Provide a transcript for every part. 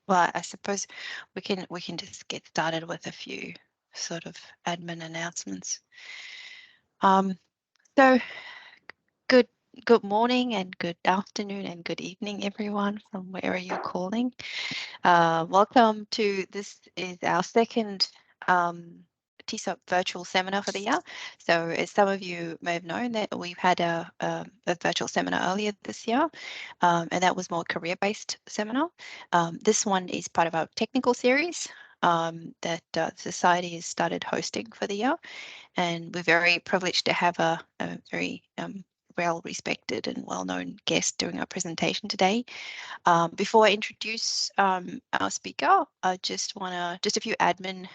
Well, I suppose we can just get started with a few sort of admin announcements. So good good morning and good afternoon and good evening, everyone, from wherever you're calling. Welcome to this is our second TSOP virtual seminar for the year. So as some of you may have known that we've had a virtual seminar earlier this year, and that was more career-based seminar. This one is part of our technical series that the Society has started hosting for the year. And we're very privileged to have a very well-respected and well-known guest doing our presentation today. Before I introduce our speaker, I just a few admin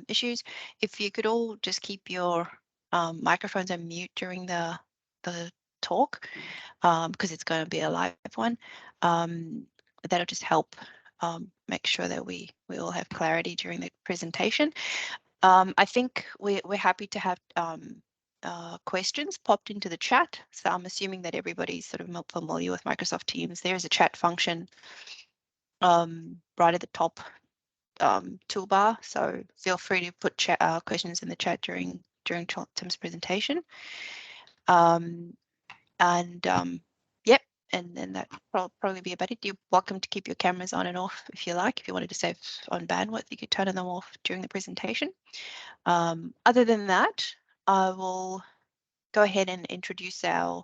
issues. If you could all just keep your microphones on mute during the talk, because it's going to be a live one. That'll just help make sure that we all have clarity during the presentation. I think we're happy to have questions popped into the chat. So I'm assuming that everybody's sort of familiar with Microsoft Teams. There is a chat function right at the top toolbar. So feel free to put questions in the chat during Tim's presentation. Yep, and then that probably be about it. You're welcome to keep your cameras on and off if you like. If you wanted to save on bandwidth, you could turn them off during the presentation. Other than that, I will go ahead and introduce our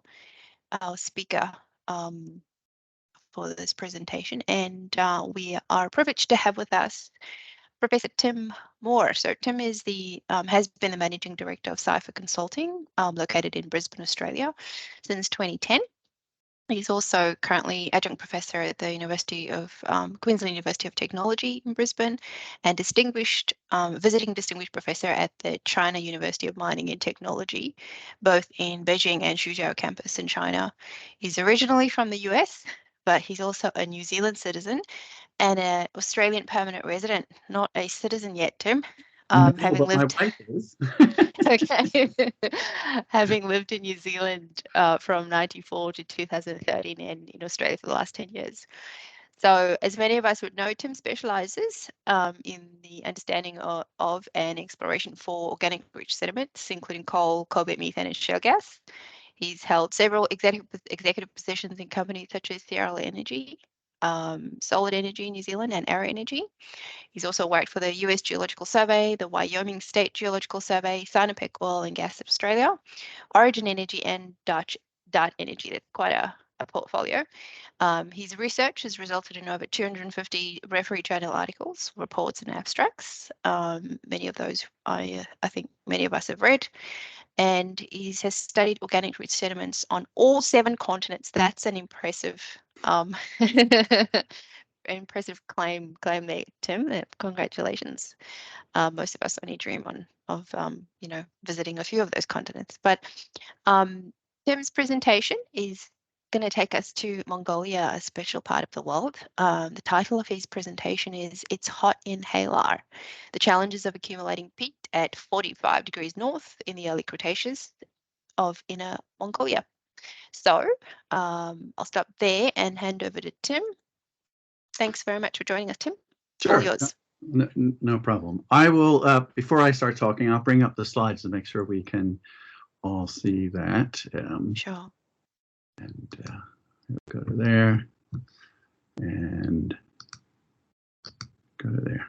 speaker for this presentation. And we are privileged to have with us Professor Tim Moore. So Tim is has been the Managing Director of Cypher Consulting, located in Brisbane, Australia, since 2010. He's also currently adjunct professor at the Queensland University of Technology in Brisbane, and visiting distinguished professor at the China University of Mining and Technology, both in Beijing and Suzhou campus in China. He's originally from the US, but he's also a New Zealand citizen and an Australian permanent resident, not a citizen yet, Tim. Having lived, my wife is. Okay. Having lived in New Zealand from 1994 to 2013 and in Australia for the last 10 years. So as many of us would know, Tim specialises in the understanding of and exploration for organic rich sediments, including coal, coalbed methane and shale gas. He's held several executive positions in companies such as Sierra Energy, Solid Energy New Zealand and Arrow Energy. He's also worked for the US Geological Survey, the Wyoming State Geological Survey, Sinopec Oil and Gas Australia, Origin Energy and Dart Energy. That's quite a portfolio. His research has resulted in over 250 referee journal articles, reports and abstracts. Many of those I think many of us have read. And he has studied organic rich sediments on all 7 continents. That's an impressive impressive claim there, Tim. Congratulations. Most of us only dream of visiting a few of those continents. But Tim's presentation is going to take us to Mongolia, a special part of the world. The title of his presentation is "It's Hot in Hailar: The Challenges of Accumulating Peat at 45 degrees north in the Early Cretaceous of Inner Mongolia." So I'll stop there and hand over to Tim. Thanks very much for joining us, Tim. Sure. All yours. No problem. I will, before I start talking, I'll bring up the slides to make sure we can all see that. Sure. And go to there and go to there.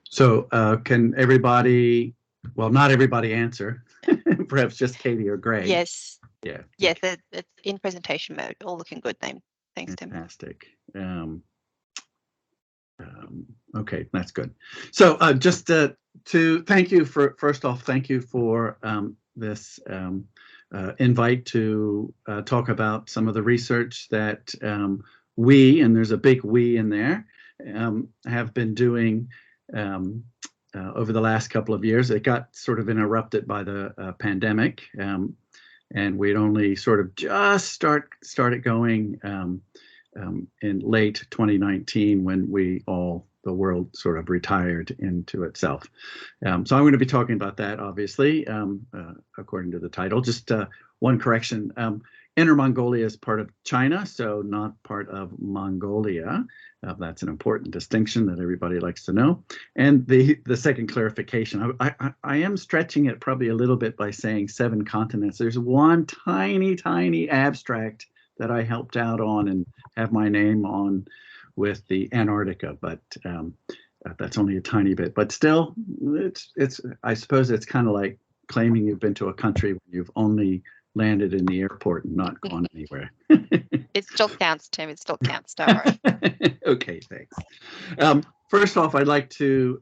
So can everybody, well, not everybody answer, perhaps just Katie or Greg. Yes. Yeah. Yes, it's in presentation mode. All looking good. Thanks, Tim. Fantastic. Okay, that's good. So just to thank you for, first off, thank you for this invite to talk about some of the research that we, and there's a big we in there, have been doing over the last couple of years. It got sort of interrupted by the pandemic, and we'd only sort of just started going in late 2019 when the world sort of retired into itself. So I'm going to be talking about that, obviously, according to the title. Just one correction. Inner Mongolia is part of China, so not part of Mongolia. That's an important distinction that everybody likes to know. And the second clarification, I am stretching it probably a little bit by saying 7 continents. There's one tiny abstract that I helped out on and have my name on with the Antarctica, but that's only a tiny bit. But still, it's I suppose it's kind of like claiming you've been to a country where you've only landed in the airport and not gone anywhere. It still counts, Tim. It still counts. Don't worry. Okay, thanks. First off, I'd like to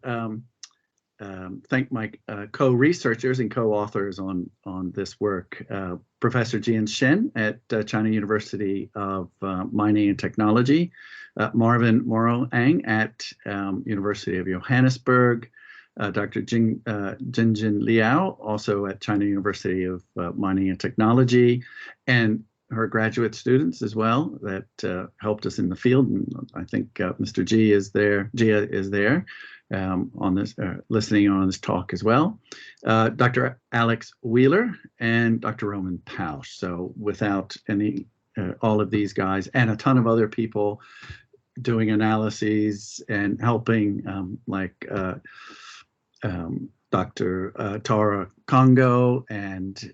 thank my co-researchers and co-authors on this work. Professor Jian Shen at China University of Mining and Technology, Marvin Moroeng at University of Johannesburg, Dr. Jingjing Liu, also at China University of Mining and Technology, and her graduate students as well that helped us in the field. And I think Mr. Jia is there on this, listening on this talk as well. Dr. Alex Wheeler and Dr. Roman Pausch. So without all of these guys and a ton of other people doing analyses and helping, like Dr. Tara Congo and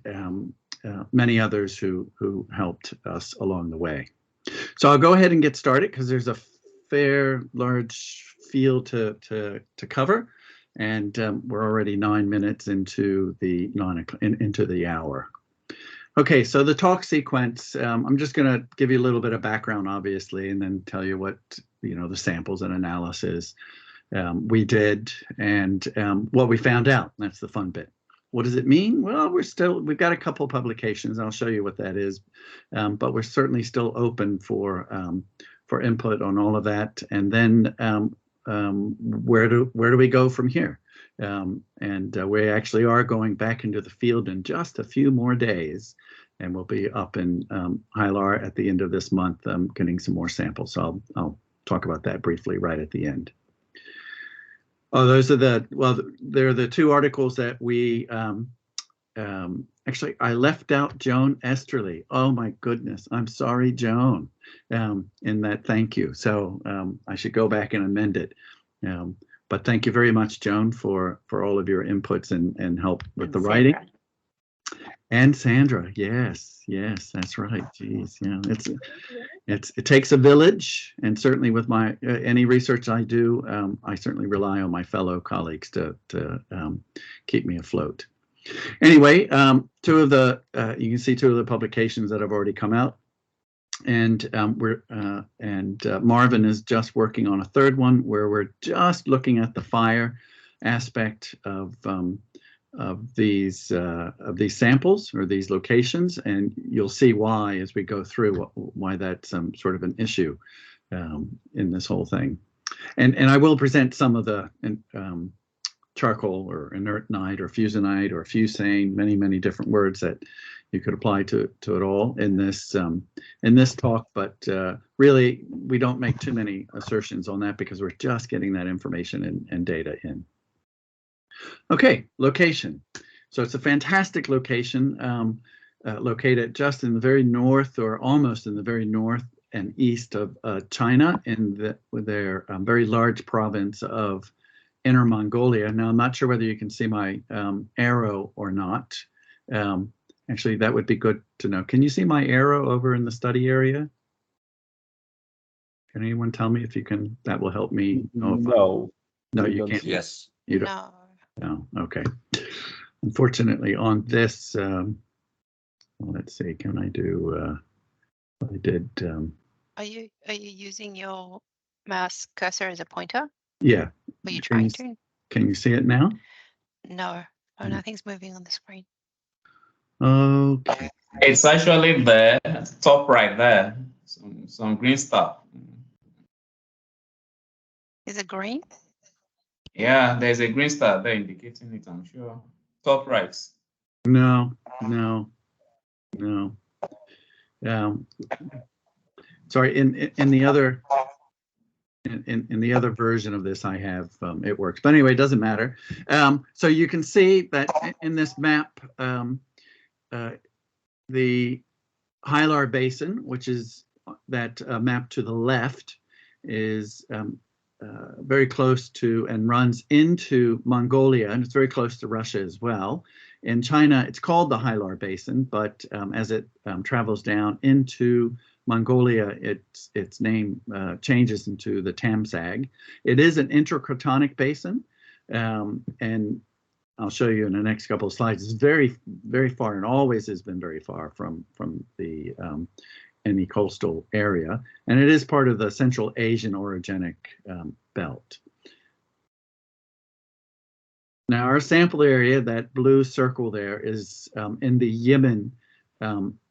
many others who helped us along the way. So I'll go ahead and get started because there's a fair large field to cover, and we're already 9 minutes into the into the hour. Okay, so the talk sequence, I'm just going to give you a little bit of background, obviously, and then tell you what, the samples and analysis we did and what we found out. That's the fun bit. What does it mean? Well, we've got a couple publications. I'll show you what that is, but we're certainly still open for input on all of that. And then where do we go from here? And we actually are going back into the field in just a few more days, and we'll be up in Hailar at the end of this month, getting some more samples. So I'll talk about that briefly right at the end. Oh, those are they're the 2 articles that we, actually, I left out Joan Esterle. Oh my goodness, I'm sorry, Joan, in that thank you. So I should go back and amend it. But thank you very much, Joan, for all of your inputs and help with the writing. And Sandra, yes, that's right. Geez, it takes a village, and certainly with my any research I do, I certainly rely on my fellow colleagues to keep me afloat. Anyway, 2 of the you can see 2 of the publications that have already come out, and Marvin is just working on a 3rd one where we're just looking at the fire aspect of these samples or these locations, and you'll see why as we go through why that's sort of an issue in this whole thing. And I will present some of the charcoal or inertinite or fusinite or fusane, many different words that you could apply to it all in this talk, but really we don't make too many assertions on that because we're just getting that information and data in. Okay, location. So it's a fantastic location, located just in the very north, or almost in the very north and east of China, in their very large province of Inner Mongolia. Now, I'm not sure whether you can see my arrow or not. Actually, that would be good to know. Can you see my arrow over in the study area? Can anyone tell me if you can? That will help me know. No, you can't. Yes. You don't. No. Okay. Unfortunately, on this, well, let's see. Can I do? I did. Are you using your mouse cursor as a pointer? Yeah. Are you trying to? Can you see it now? No. Oh, nothing's moving on the screen. Okay. It's actually there, top right there. Some green stuff. Is it green? Yeah, there's a green star there indicating it, I'm sure. Top right. No. Sorry, in the other in the other version of this I have it works, but anyway, it doesn't matter. So you can see that in this map, the Hailar Basin, which is that map to the left, is very close to and runs into Mongolia, and it's very close to Russia as well. In China, it's called the Hailar Basin, but as it travels down into Mongolia, its name changes into the Tamsag. It is an intercratonic basin, and I'll show you in the next couple of slides. It's very, very far, and always has been very far from the any coastal area, and it is part of the Central Asian orogenic belt. Now, our sample area, that blue circle there, is in the Yemen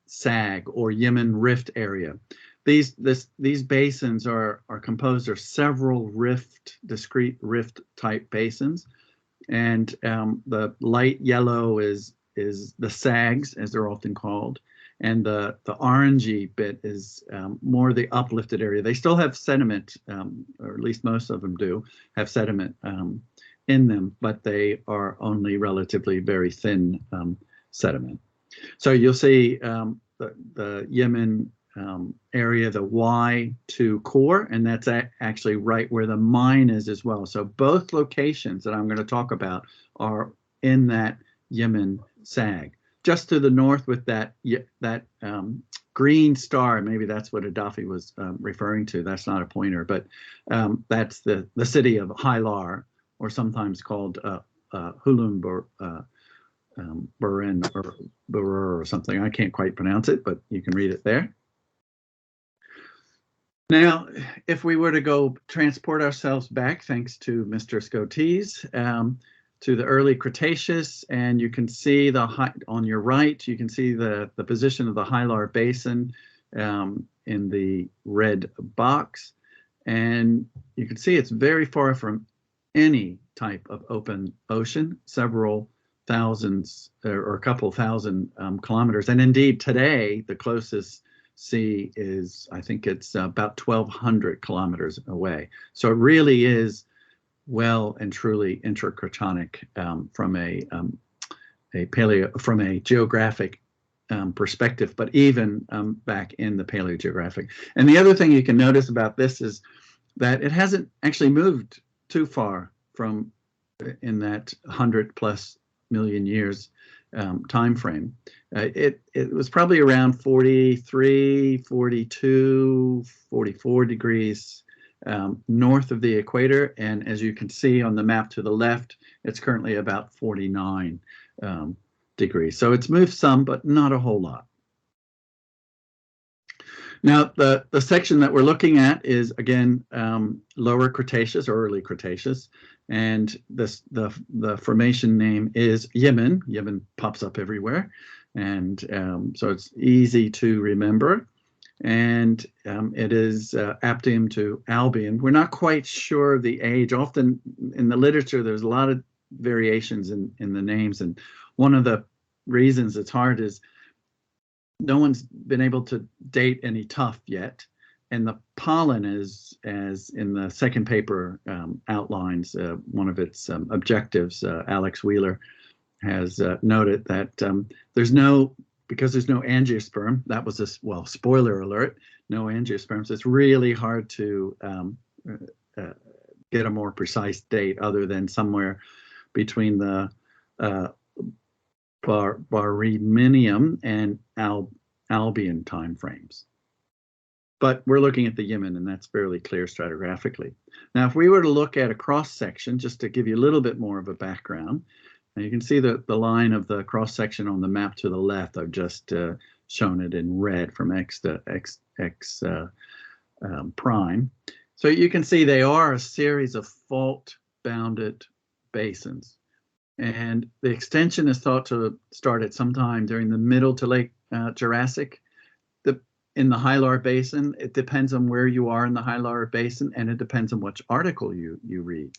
Sag or Yemen Rift area. These basins are composed of several discrete rift type basins, and the light yellow is the sags, as they're often called, and the orangey bit is more the uplifted area. They still have sediment, or at least most of them do have sediment in them, but they are only relatively very thin sediment. So you'll see the Yemen area, the Y2 core, and that's actually right where the mine is as well. So both locations that I'm going to talk about are in that Yemen Sag. Just to the north with that green star, maybe that's what Adafi was referring to. That's not a pointer, but that's the city of Hailar, or sometimes called Hulun Burin or Burur or something. I can't quite pronounce it, but you can read it there. Now, if we were to go transport ourselves back, thanks to Mr. Scotese, to the early Cretaceous, and you can see on your right, you can see the position of the Hailar Basin in the red box, and you can see it's very far from any type of open ocean, several thousands or a couple thousand kilometers, and indeed today the closest sea is, I think it's about 1,200 kilometers away. So it really is well and truly intercratonic from a geographic perspective, but even back in the paleogeographic. And the other thing you can notice about this is that it hasn't actually moved too far from in that 100+ million years time frame. It was probably around 43, 42, 44 degrees north of the equator, and as you can see on the map to the left, it's currently about 49 degrees. So it's moved some, but not a whole lot. Now, the section that we're looking at is, again, Lower Cretaceous or Early Cretaceous, and the formation name is Yemen. Yemen pops up everywhere, and so it's easy to remember. And it is Aptium to Albion. We're not quite sure of the age. Often in the literature, there's a lot of variations in the names, and one of the reasons it's hard is no one's been able to date any tuff yet, and the pollen is, as in the second paper outlines one of its objectives. Alex Wheeler has noted that because there's no angiosperm. That was well, spoiler alert, no angiosperms. It's really hard to get a more precise date other than somewhere between the Barremian and Albion timeframes. But we're looking at the Yemen, and that's fairly clear stratigraphically. Now, if we were to look at a cross section, just to give you a little bit more of a background, and you can see the line of the cross section on the map to the left. I've just shown it in red from X to X prime. So you can see they are a series of fault-bounded basins. And the extension is thought to start at some time during the middle to late Jurassic. In the Hailar Basin, it depends on where you are in the Hailar Basin, and it depends on which article you read.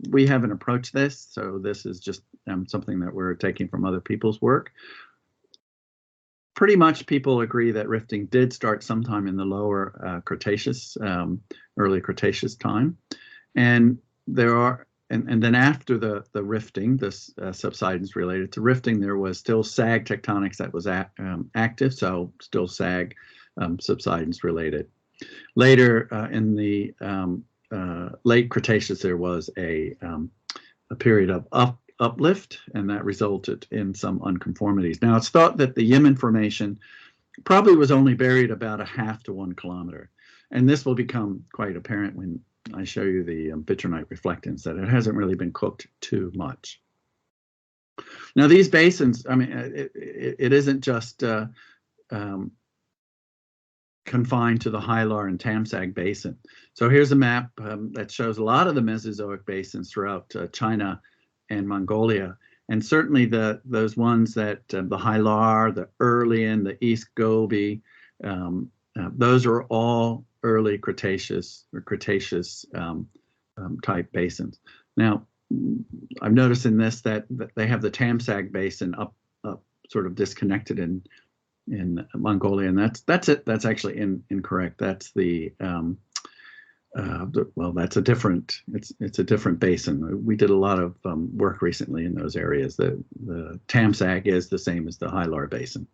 We haven't approached this, so this is just something that we're taking from other people's work. Pretty much people agree that rifting did start sometime in the lower Cretaceous, early Cretaceous time. And there are and then after the rifting, this subsidence related to rifting, there was still sag tectonics that was active, so still sag subsidence related. Later in the late Cretaceous, there was a period of uplift, and that resulted in some unconformities. Now, it's thought that the Yemen Formation probably was only buried about 1/2 to 1 kilometer. And this will become quite apparent when I show you the bitronite reflectance, that it hasn't really been cooked too much. Now, these basins, I mean, it isn't just confined to the Hailar and Tamsag Basin. So here's a map that shows a lot of the Mesozoic basins throughout China and Mongolia. And certainly those ones that the Hailar, the Earlian, the East Gobi, those are all early Cretaceous or Cretaceous type basins. Now, I've noticed in this that they have the Tamsag Basin up sort of disconnected in Mongolia, and that's actually incorrect. That's well, that's a different, it's a different basin. We did a lot of work recently in those areas. The Tamsag is the same as the Hailar Basin.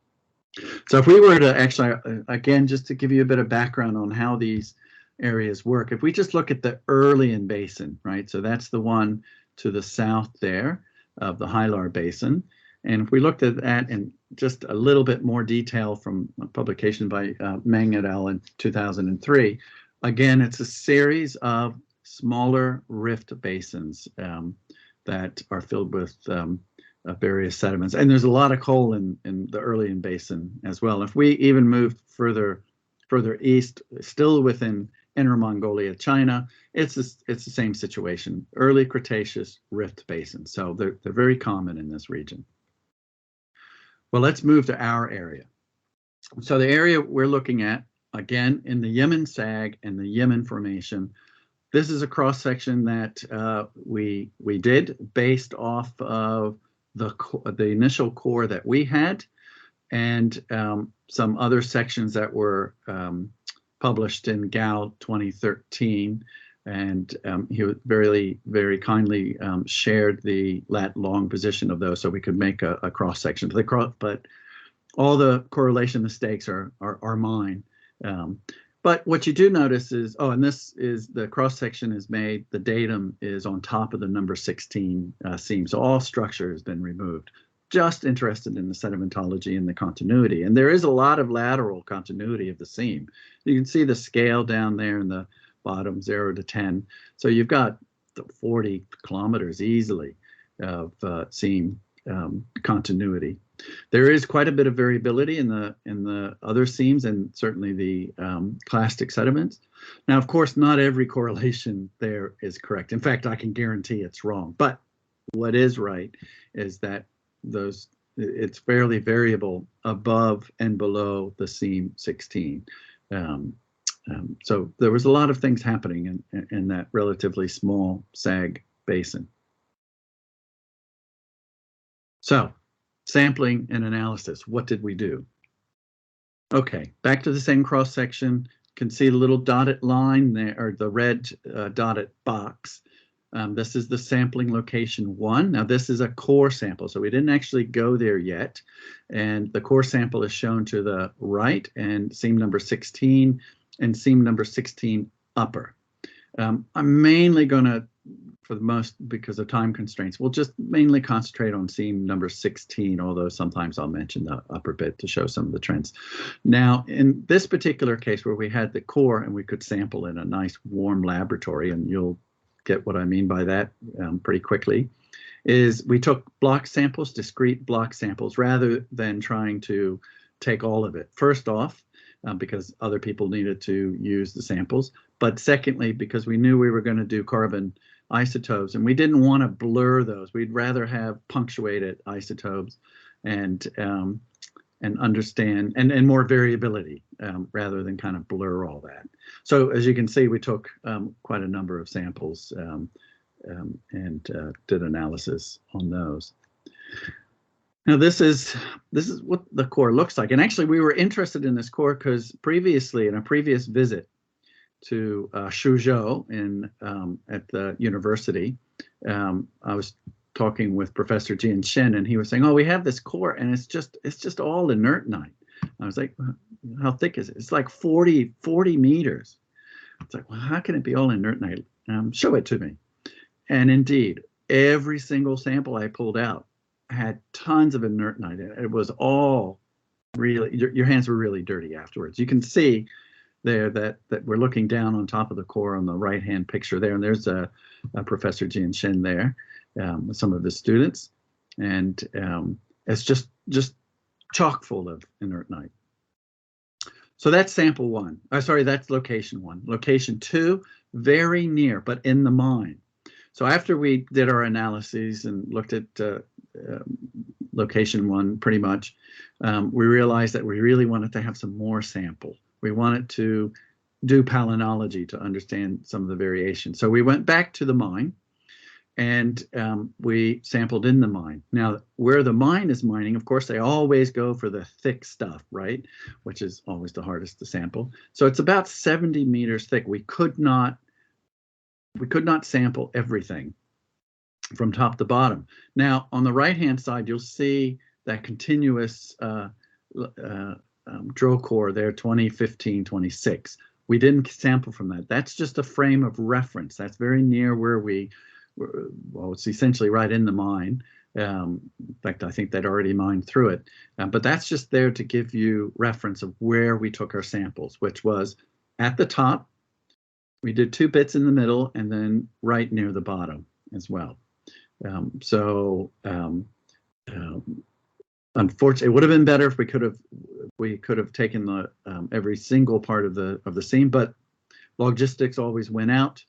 So if we were to actually, again, just to give you a bit of background on how these areas work, if we just look at the Earlian Basin, right? So that's the one to the south there of the Hailar Basin. And if we looked at that in just a little bit more detail from a publication by Meng et al. In 2003, again, it's a series of smaller rift basins that are filled with various sediments. And there's a lot of coal in the Earlian Basin as well. If we even move further east, still within Inner Mongolia, China, it's the same situation. Early Cretaceous rift basins. So they're very common in this region. Well, let's move to our area. So the area we're looking at, again, in the Yemen Sag and the Yemen Formation, this is a cross section that we did based off of the initial core that we had, and some other sections that were published in Gal 2013. And he very, very kindly shared the lat-long position of those so we could make a cross section. But all the correlation mistakes are mine. But what you do notice is, and this is the cross section is made, the datum is on top of the number 16 seam. So all structure has been removed. Just interested in the sedimentology and the continuity. And there is a lot of lateral continuity of the seam. You can see the scale down there in the bottom, 0 to 10. So you've got 40 kilometers easily of seam continuity. There is quite a bit of variability in the other seams and certainly the clastic sediments. Now, of course, not every correlation there is correct. In fact, I can guarantee it's wrong. But what is right is that it's fairly variable above and below the seam 16. So there was a lot of things happening in that relatively small sag basin. So sampling and analysis, what did we do? Okay, back to the same cross section. You can see the little dotted line there, or the red dotted box. This is the sampling location 1. Now this is a core sample, so we didn't actually go there yet. And the core sample is shown to the right, and seam number 16 and seam number 16 upper. I'm mainly going to, for the most, because of time constraints, we'll just mainly concentrate on seam number 16, although sometimes I'll mention the upper bit to show some of the trends. Now, in this particular case where we had the core and we could sample in a nice warm laboratory, and you'll get what I mean by that pretty quickly, is we took block samples, discrete block samples, rather than trying to take all of it. First off, because other people needed to use the samples, but secondly, because we knew we were going to do carbon isotopes and we didn't want to blur those. We'd rather have punctuated isotopes and understand and more variability rather than kind of blur all that. So as you can see, we took quite a number of samples and did analysis on those. Now this is what the core looks like, and actually we were interested in this core because previously, in a previous visit to Suzhou at the university, I was talking with Professor Jian Shen, and he was saying, "Oh, we have this core, and it's just all inertnite." I was like, "How thick is it?" It's like 40 meters. It's like, well, how can it be all inertite? Show it to me. And indeed, every single sample I pulled out had tons of inertite. It was all really, your hands were really dirty afterwards. You can see there that we're looking down on top of the core on the right-hand picture there, and there's a Professor Jian Shen there with some of his students, and it's just chock full of inertite. So that's sample one. Sorry, that's location one. Location two, very near, but in the mine. So after we did our analyses and looked at location one pretty much, we realized that we really wanted to have some more sample. We wanted to do palynology to understand some of the variation. So we went back to the mine, and we sampled in the mine. Now, where the mine is mining, of course, they always go for the thick stuff, right? Which is always the hardest to sample. So it's about 70 meters thick. We could not sample everything from top to bottom. Now, on the right-hand side, you'll see that continuous drill core there, 2015, 26. We didn't sample from that. That's just a frame of reference. That's very near where well, it's essentially right in the mine. In fact, I think they'd already mined through it. But that's just there to give you reference of where we took our samples, which was at the top. We did 2 bits in the middle, and then right near the bottom as well. Unfortunately, it would have been better if we could have taken the every single part of the seam, but logistics always went out.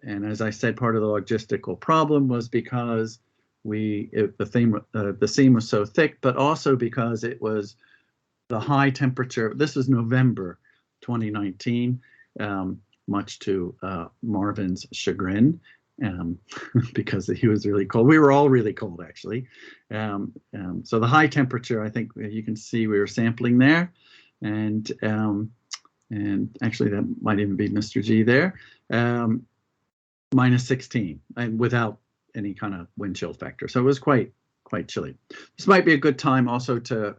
And as I said, part of the logistical problem was because the seam was so thick, but also because it was the high temperature. This was November 2019, much to Marvin's chagrin, because he was really cold. We were all really cold, actually. So the high temperature, I think you can see we were sampling there, and actually that might even be Mr. G there. Minus 16, and without any kind of wind chill factor. So it was quite chilly. This might be a good time also to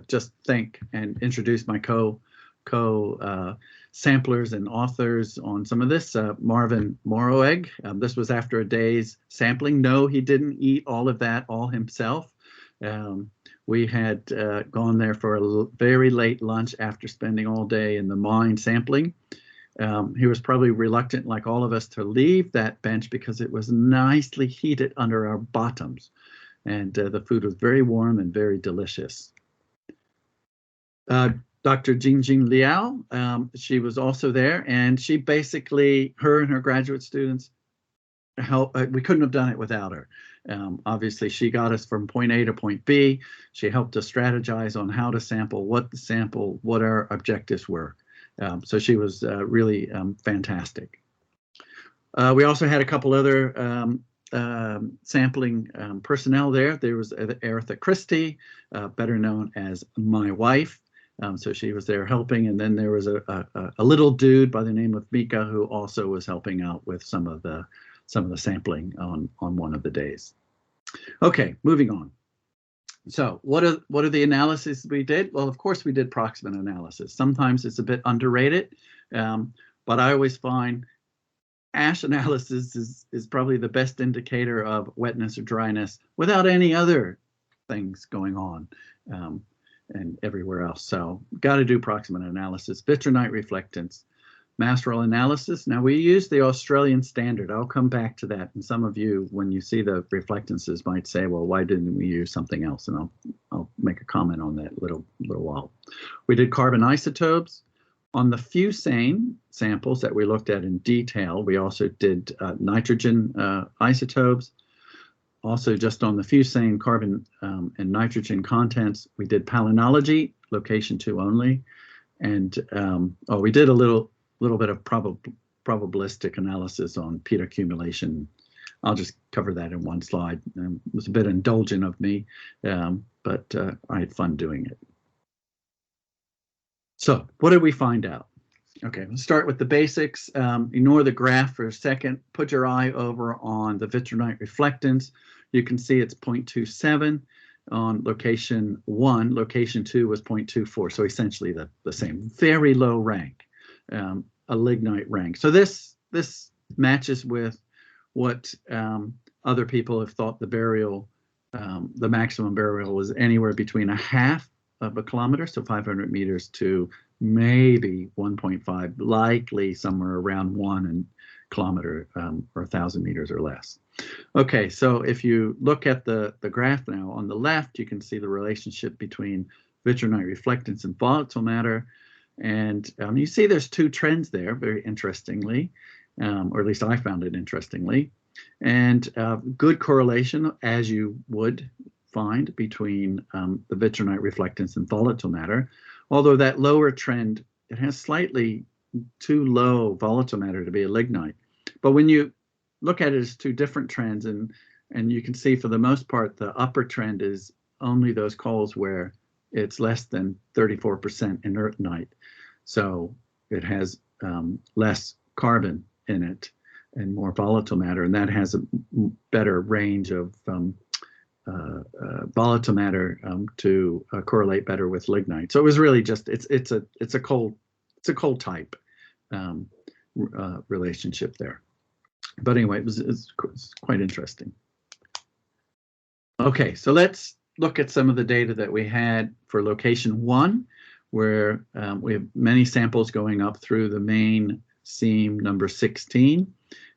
just thank and introduce my samplers and authors on some of this. Marvin Moroeng. This was after a day's sampling. No, he didn't eat all of that all himself. We had gone there for a very late lunch after spending all day in the mine sampling. He was probably reluctant, like all of us, to leave that bench because it was nicely heated under our bottoms, and the food was very warm and very delicious. Dr. Jingjing Liu, she was also there, and she basically, her and her graduate students, we couldn't have done it without her. Obviously, she got us from point A to point B. She helped us strategize on how to sample, what our objectives were. So she was really fantastic. We also had a couple other sampling personnel there. There was Eartha Christie, better known as my wife. So she was there helping, and then there was a little dude by the name of Mika who also was helping out with some of the sampling on one of the days. Okay, moving on. So what are the analyses we did? Well, of course, we did proximate analysis. Sometimes it's a bit underrated, but I always find ash analysis is probably the best indicator of wetness or dryness without any other things going on and everywhere else. So got to do proximate analysis, vitrinite reflectance, mass roll analysis. Now we use the Australian standard. I'll come back to that. And some of you, when you see the reflectances, might say, well, why didn't we use something else? And I'll make a comment on that little while. We did carbon isotopes. On the fusane samples that we looked at in detail, we also did nitrogen isotopes. Also, just on the fusane carbon and nitrogen contents, we did palynology, location 2 only. And we did a little bit of probabilistic analysis on peat accumulation. I'll just cover that in one slide. It was a bit indulgent of me, but I had fun doing it. So what did we find out? Okay, let's start with the basics. Ignore the graph for a second. Put your eye over on the vitrinite reflectance. You can see it's 0.27 on location 1. Location 2 was 0.24, so essentially the same. Very low rank, a lignite rank. So this matches with what other people have thought the burial, the maximum burial was anywhere between a half of a kilometer, so 500 meters, to maybe 1.5, likely somewhere around 1 kilometer or 1,000 meters or less. Okay, so if you look at the graph now, on the left, you can see the relationship between vitrinite reflectance and volatile matter. And you see there's two trends there, very interestingly, or at least I found it interestingly. And good correlation, as you would find, between the vitrinite reflectance and volatile matter. Although that lower trend, it has slightly too low volatile matter to be a lignite. But when you look at it as two different trends, and you can see for the most part, the upper trend is only those coals where it's less than 34% inertnite. So it has less carbon in it and more volatile matter, and that has a better range of volatile matter to correlate better with lignite. So it was really just it's a coal type relationship there. But anyway, it's quite interesting. Okay, so let's look at some of the data that we had for location 1, where we have many samples going up through the main seam number 16.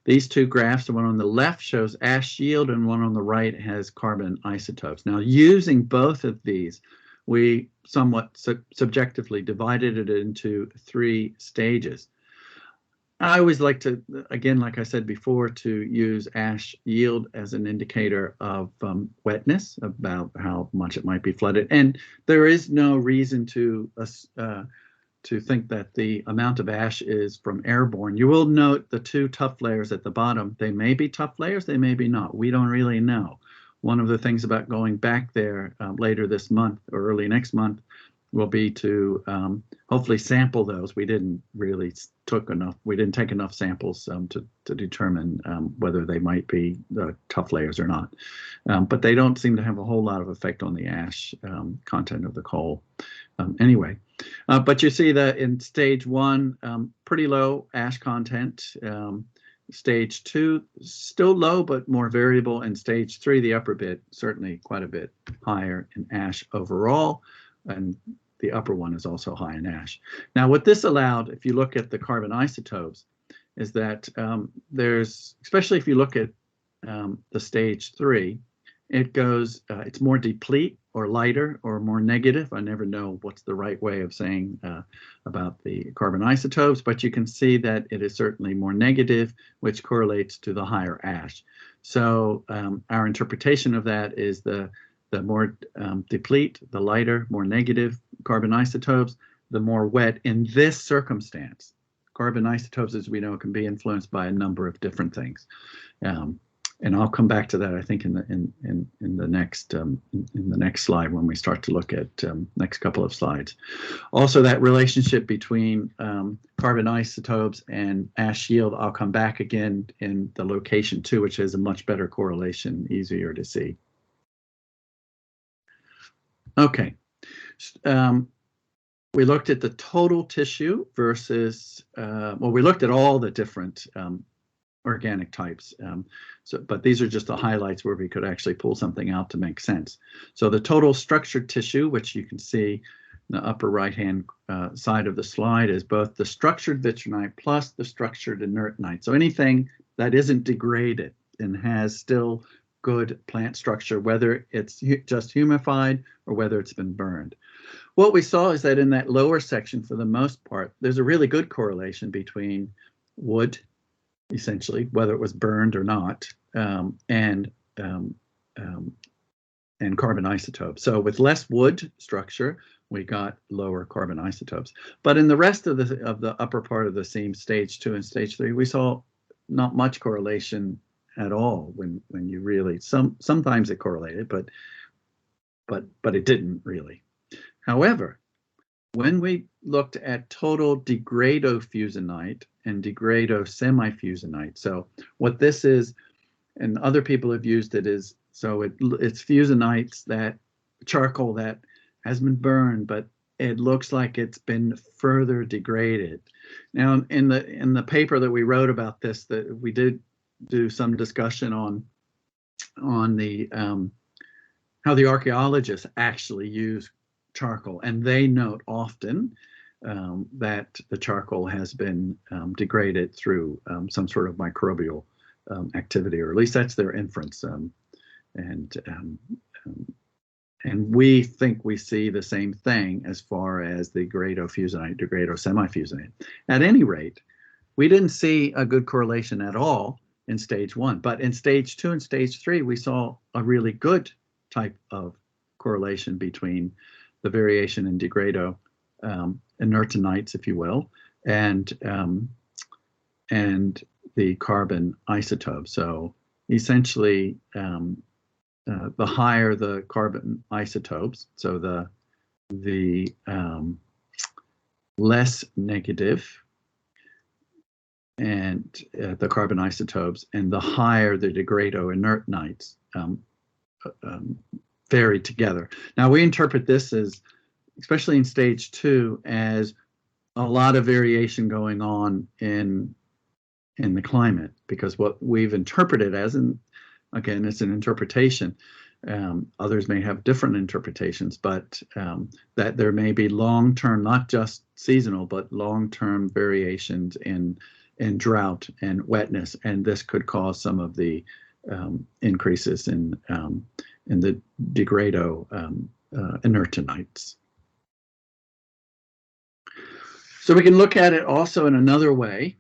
These two graphs, the one on the left shows ash yield and one on the right has carbon isotopes. Now, using both of these, we somewhat subjectively divided it into 3 stages. I always like to, again, like I said before, to use ash yield as an indicator of wetness, about how much it might be flooded. And there is no reason to think that the amount of ash is from airborne. You will note the 2 tuff layers at the bottom. They may be tuff layers, they may be not. We don't really know. One of the things about going back there later this month or early next month will be to hopefully sample those. We didn't really take enough samples to determine whether they might be tuff layers or not. But they don't seem to have a whole lot of effect on the ash content of the coal. Anyway, but you see that in stage 1, pretty low ash content. Stage 2, still low, but more variable. And stage 3, the upper bit, certainly quite a bit higher in ash overall. And the upper one is also high in ash. Now, what this allowed, if you look at the carbon isotopes, is that there's, especially if you look at the stage 3, it goes, it's more deplete or lighter or more negative. I never know what's the right way of saying about the carbon isotopes, but you can see that it is certainly more negative, which correlates to the higher ash. So our interpretation of that is the more deplete, the lighter, more negative carbon isotopes, the more wet in this circumstance. Carbon isotopes, as we know, can be influenced by a number of different things. And I'll come back to that, I think, in the next slide when we start to look at next couple of slides. Also, that relationship between carbon isotopes and ash yield, I'll come back again in the location 2, which has a much better correlation, easier to see. Okay, we looked at the total tissue versus, well, we looked at all the different organic types. But these are just the highlights where we could actually pull something out to make sense. So the total structured tissue, which you can see in the upper right-hand side of the slide, is both the structured vitrinite plus the structured inertnite. So anything that isn't degraded and has still good plant structure, whether it's just humified or whether it's been burned. What we saw is that in that lower section, for the most part, there's a really good correlation between wood, essentially, whether it was burned or not, and carbon isotopes. So with less wood structure, we got lower carbon isotopes. But in the rest of the upper part of the seam, stage 2 and stage 3, we saw not much correlation at all. When you really, sometimes it correlated, but it didn't really. However, when we looked at total degradofusinite and degrado-semifusinite, so what this is, and other people have used it, is so it's fusinites, that charcoal that has been burned, but it looks like it's been further degraded. Now, in the paper that we wrote about this, that we did do some discussion on the how the archaeologists actually use charcoal, and they note often that the charcoal has been degraded through some sort of microbial activity, or at least that's their inference. And we think we see the same thing as far as the degradofusinite, degrado-semifusinite. At any rate, we didn't see a good correlation at all in stage 1, but in stage 2 and stage 3, we saw a really good type of correlation between the variation in degrado inertinites, if you will, and the carbon isotope. So essentially, the higher the carbon isotopes, so the less negative and the carbon isotopes, and the higher the degrado inertinites vary together. Now, we interpret this as, especially in stage 2, as a lot of variation going on in the climate, because what we've interpreted as, and again, it's an interpretation, others may have different interpretations, but that there may be long-term, not just seasonal, but long-term variations in drought and wetness, and this could cause some of the increases in the degrado inertinites. So we can look at it also in another way.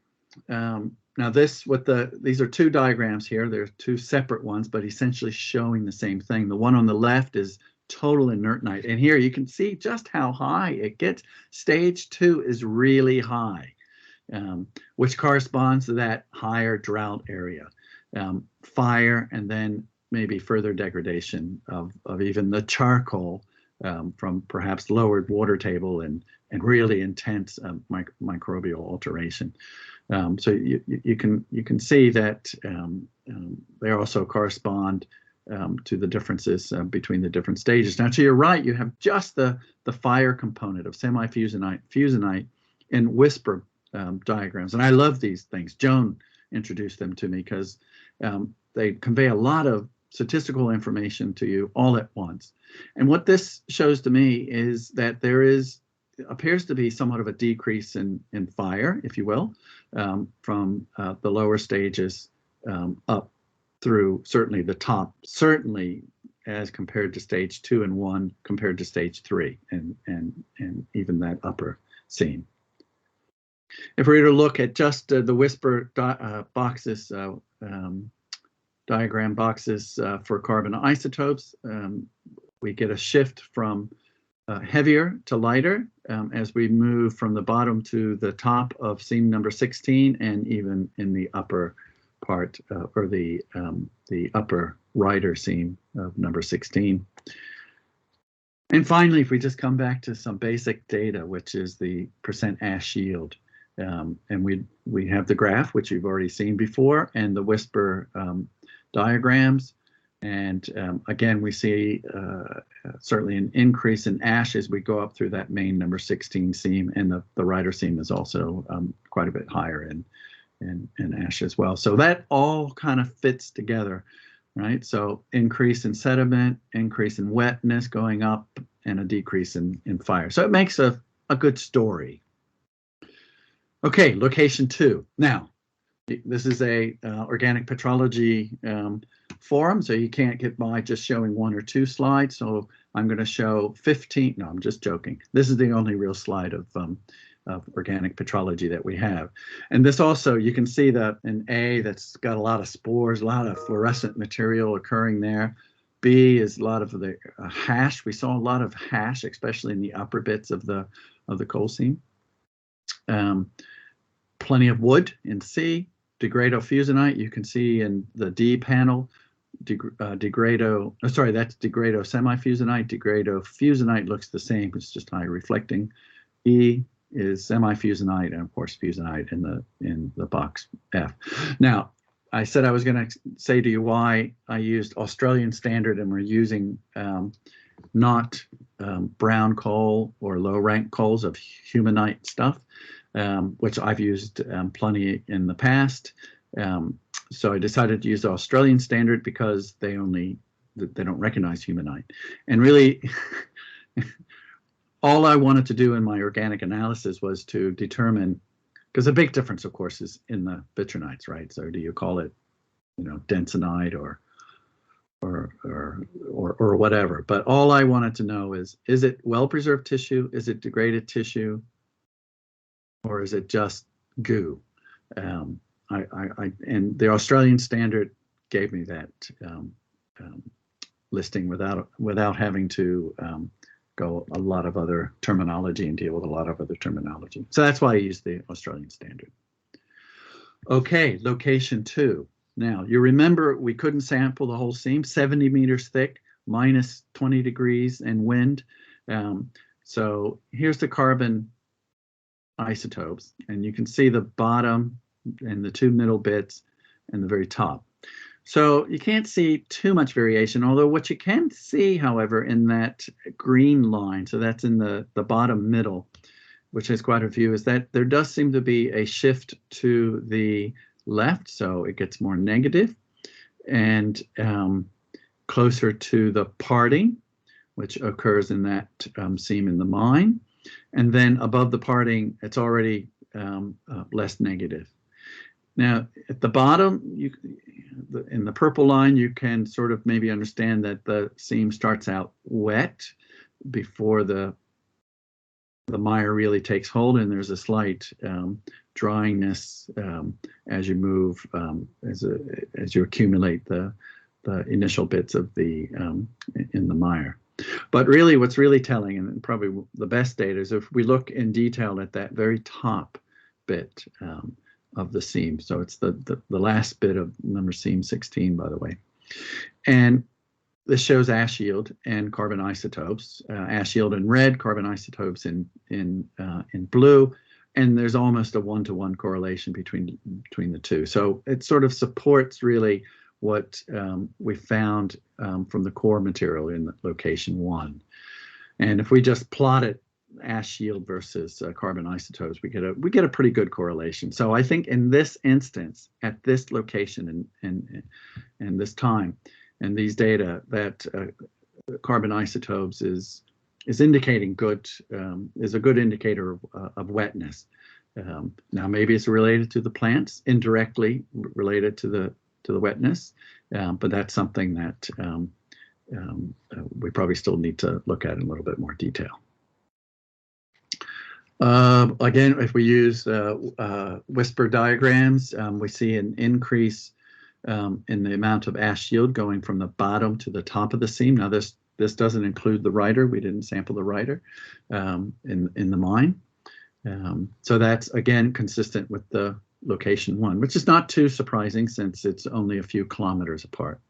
Now these are 2 diagrams here. There's 2 separate ones, but essentially showing the same thing. The one on the left is total inertinite, and here you can see just how high it gets. Stage 2 is really high, which corresponds to that higher drought area. Fire, and then maybe further degradation of even the charcoal from perhaps lowered water table and really intense microbial alteration. So you can see that they also correspond to the differences between the different stages. Now, to your right, you have just the fire component of semifusinite, fusinite, and whisper diagrams. And I love these things. Joan introduced them to me because they convey a lot of statistical information to you all at once. And what this shows to me is that there appears to be somewhat of a decrease in fire, if you will, from the lower stages up through certainly the top, certainly as compared to stage 2 and 1 compared to stage 3 and even that upper seam. If we were to look at just the whisper boxes, diagram boxes for carbon isotopes, we get a shift from heavier to lighter as we move from the bottom to the top of seam number 16, and even in the upper part or the upper rider seam of number 16. And finally, if we just come back to some basic data, which is the percent ash yield, and we have the graph, which you've already seen before, and the whisper diagrams. And again, we see certainly an increase in ash as we go up through that main number 16 seam, and the rider seam is also quite a bit higher in ash as well. So that all kind of fits together, right? So increase in sediment, increase in wetness going up, and a decrease in fire. So it makes a good story. Okay, location 2. Now, this is a organic petrology forum, so you can't get by just showing 1 or 2 slides. So I'm going to show 15. No, I'm just joking. This is the only real slide of organic petrology that we have. And this also, you can see that in A, that's got a lot of spores, a lot of fluorescent material occurring there. B is a lot of the hash. We saw a lot of hash, especially in the upper bits of the coal seam. Plenty of wood in C. Degradofusinite, you can see in the D panel, that's degrado-semifusinite. Degradofusinite looks the same, it's just high reflecting E is semi-fusionite, and of course fusionite in the box F. Now, I said I was going to say to you why I used Australian standard, and we're using not brown coal or low rank coals of humanite stuff, which I've used plenty in the past. So I decided to use the Australian standard because they don't recognize humanite. And really, all I wanted to do in my organic analysis was to determine, because the big difference, of course, is in the vitrinites, right? So do you call it, densinite or whatever? But all I wanted to know is it well-preserved tissue? Is it degraded tissue? Or is it just goo? And the Australian standard gave me that listing without having to go a lot of other terminology and deal with a lot of other terminology. So that's why I use the Australian standard. Okay, location 2. Now, you remember we couldn't sample the whole seam, 70 meters thick, minus 20 degrees and wind. So here's the carbon isotopes, and you can see the bottom and the 2 middle bits and the very top. So you can't see too much variation, although what you can see, however, in that green line, so that's in the bottom middle, which has quite a few, is that there does seem to be a shift to the left, so it gets more negative, and closer to the parting, which occurs in that seam in the mine. And then above the parting, it's already less negative. Now, at the bottom, in the purple line, you can sort of maybe understand that the seam starts out wet before the mire really takes hold, and there's a slight dryiness as you move, as you accumulate the initial bits of in the mire. But really, what's really telling, and probably the best data, is if we look in detail at that very top bit of the seam. So it's the last bit of number seam 16, by the way. And this shows ash yield and carbon isotopes. Ash yield in red, carbon isotopes in blue, and there's almost a 1-to-1 correlation between the two. So it sort of supports really what we found from the core material in location 1. And if we just plotted ash yield versus carbon isotopes, we get a pretty good correlation. So I think in this instance, at this location and this time, and these data, that carbon isotopes is indicating is a good indicator of wetness. Now maybe it's related to the plants, indirectly related to the wetness, but that's something that we probably still need to look at in a little bit more detail. Again, if we use whisper diagrams, we see an increase in the amount of ash yield going from the bottom to the top of the seam. Now this doesn't include the rider. We didn't sample the rider in the mine. So that's, again, consistent with the location 1, which is not too surprising since it's only a few kilometers apart.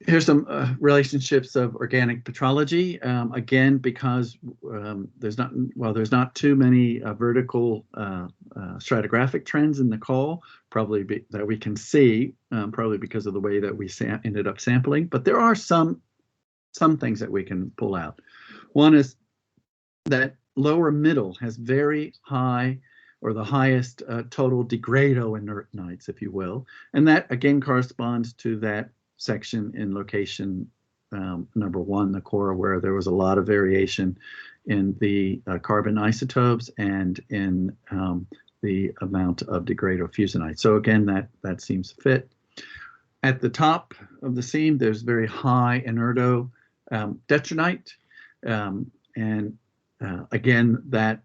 Here's some relationships of organic petrology. Again, because there's not too many vertical stratigraphic trends in the coal, probably that we can see, probably because of the way that we ended up sampling. But there are some things that we can pull out. One is that lower middle has very high, or the highest total degrado-inertnites, if you will, and that again corresponds to that section in location number 1, the core, where there was a lot of variation in the carbon isotopes and in the amount of degradofusonite. So again, that seems to fit. At the top of the seam, there's very high inerto detronite, and again, that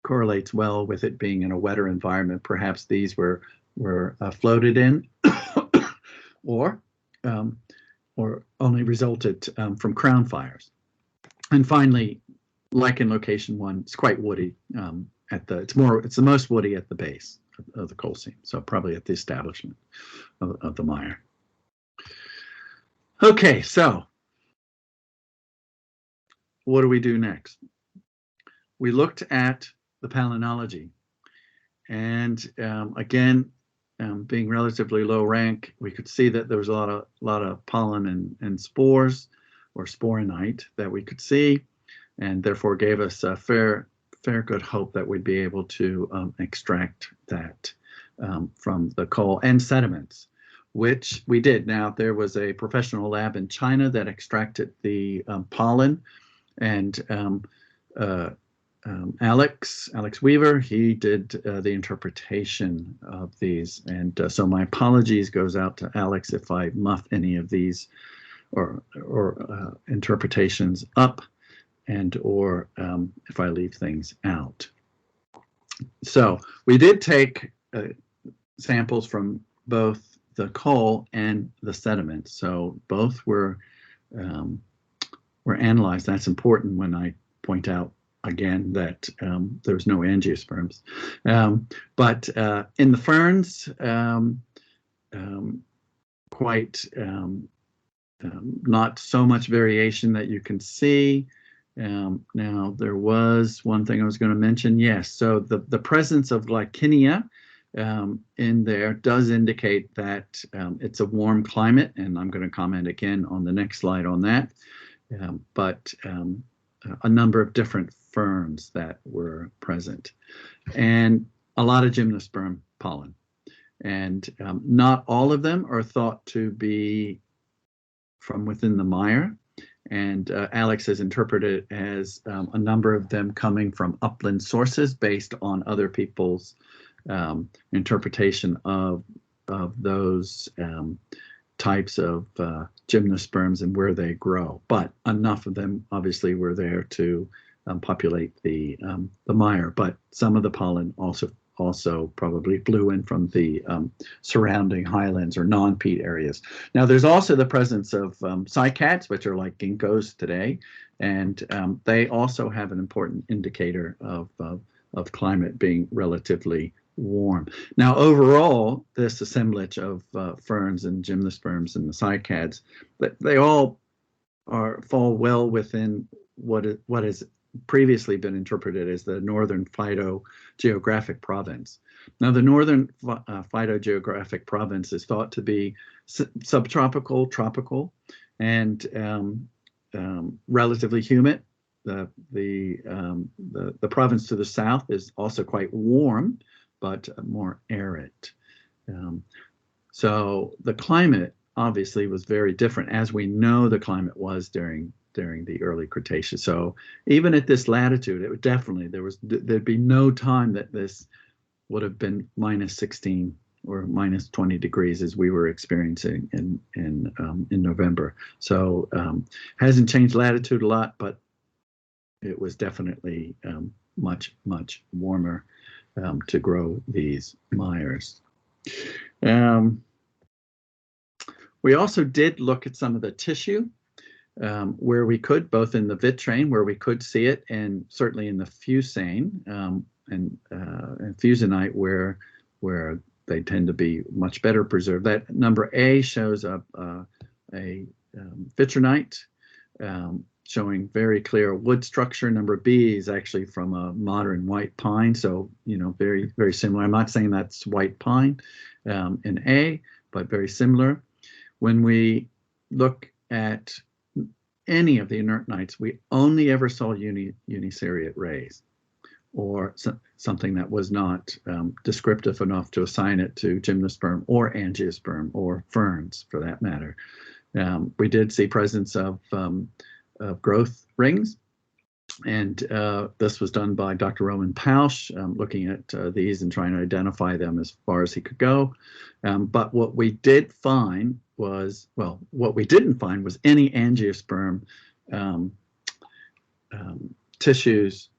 correlates well with it being in a wetter environment. Perhaps these were floated in, or only resulted from crown fires. And finally, like in location 1, it's quite woody. It's the most woody at the base of the coal seam, so probably at the establishment of the mire. Okay, so what do we do next? We looked at the palynology, and again, being relatively low rank, we could see that there was a lot of pollen and spores or sporonite that we could see, and therefore gave us a fair good hope that we'd be able to extract that from the coal and sediments, which we did. Now, there was a professional lab in China that extracted the pollen, and Alex Weaver, he did the interpretation of these, and so my apologies goes out to Alex if I muff any of these or interpretations up, and or if I leave things out. So we did take samples from both the coal and the sediment, so both were analyzed. That's important when I point out again that there's no angiosperms. But in the ferns, quite not so much variation that you can see. Now, there was one thing I was going to mention. Yes, so the presence of glycinia in there does indicate that it's a warm climate, and I'm going to comment again on the next slide on that. But a number of different ferns that were present, and a lot of gymnosperm pollen. And not all of them are thought to be from within the mire. And Alex has interpreted it as a number of them coming from upland sources based on other people's interpretation of those types of gymnosperms and where they grow. But enough of them obviously were there to populate the mire. But some of the pollen also probably blew in from the surrounding highlands or non-peat areas. Now, there's also the presence of cycads, which are like ginkgos today, and they also have an important indicator of climate being relatively warm. Now, overall, this assemblage of ferns and gymnosperms and the cycads, they all fall well within what has previously been interpreted as the northern phytogeographic province. Now, the northern phytogeographic province is thought to be subtropical, tropical, and relatively humid. The province to the south is also quite warm, but more arid. So the climate obviously was very different, as we know the climate was during the early Cretaceous. So even at this latitude, it would definitely, there'd be no time that this would have been minus 16 or minus 20 degrees as we were experiencing in November. So hasn't changed latitude a lot, but it was definitely much warmer to grow these mires. We also did look at some of the tissue where we could, both in the vitrine where we could see it, and certainly in the fusane and fusinite where they tend to be much better preserved. That number A shows a vitrinite showing very clear wood structure. Number B is actually from a modern white pine, so very similar. I'm not saying that's white pine in A, but very similar. When we look at any of the inertnites, we only ever saw uniseriate rays, or something that was not descriptive enough to assign it to gymnosperm or angiosperm or ferns for that matter. We did see presence of growth rings, and this was done by Dr. Roman Pausch, looking at these and trying to identify them as far as he could go. But what we did find was, what we didn't find was any angiosperm tissues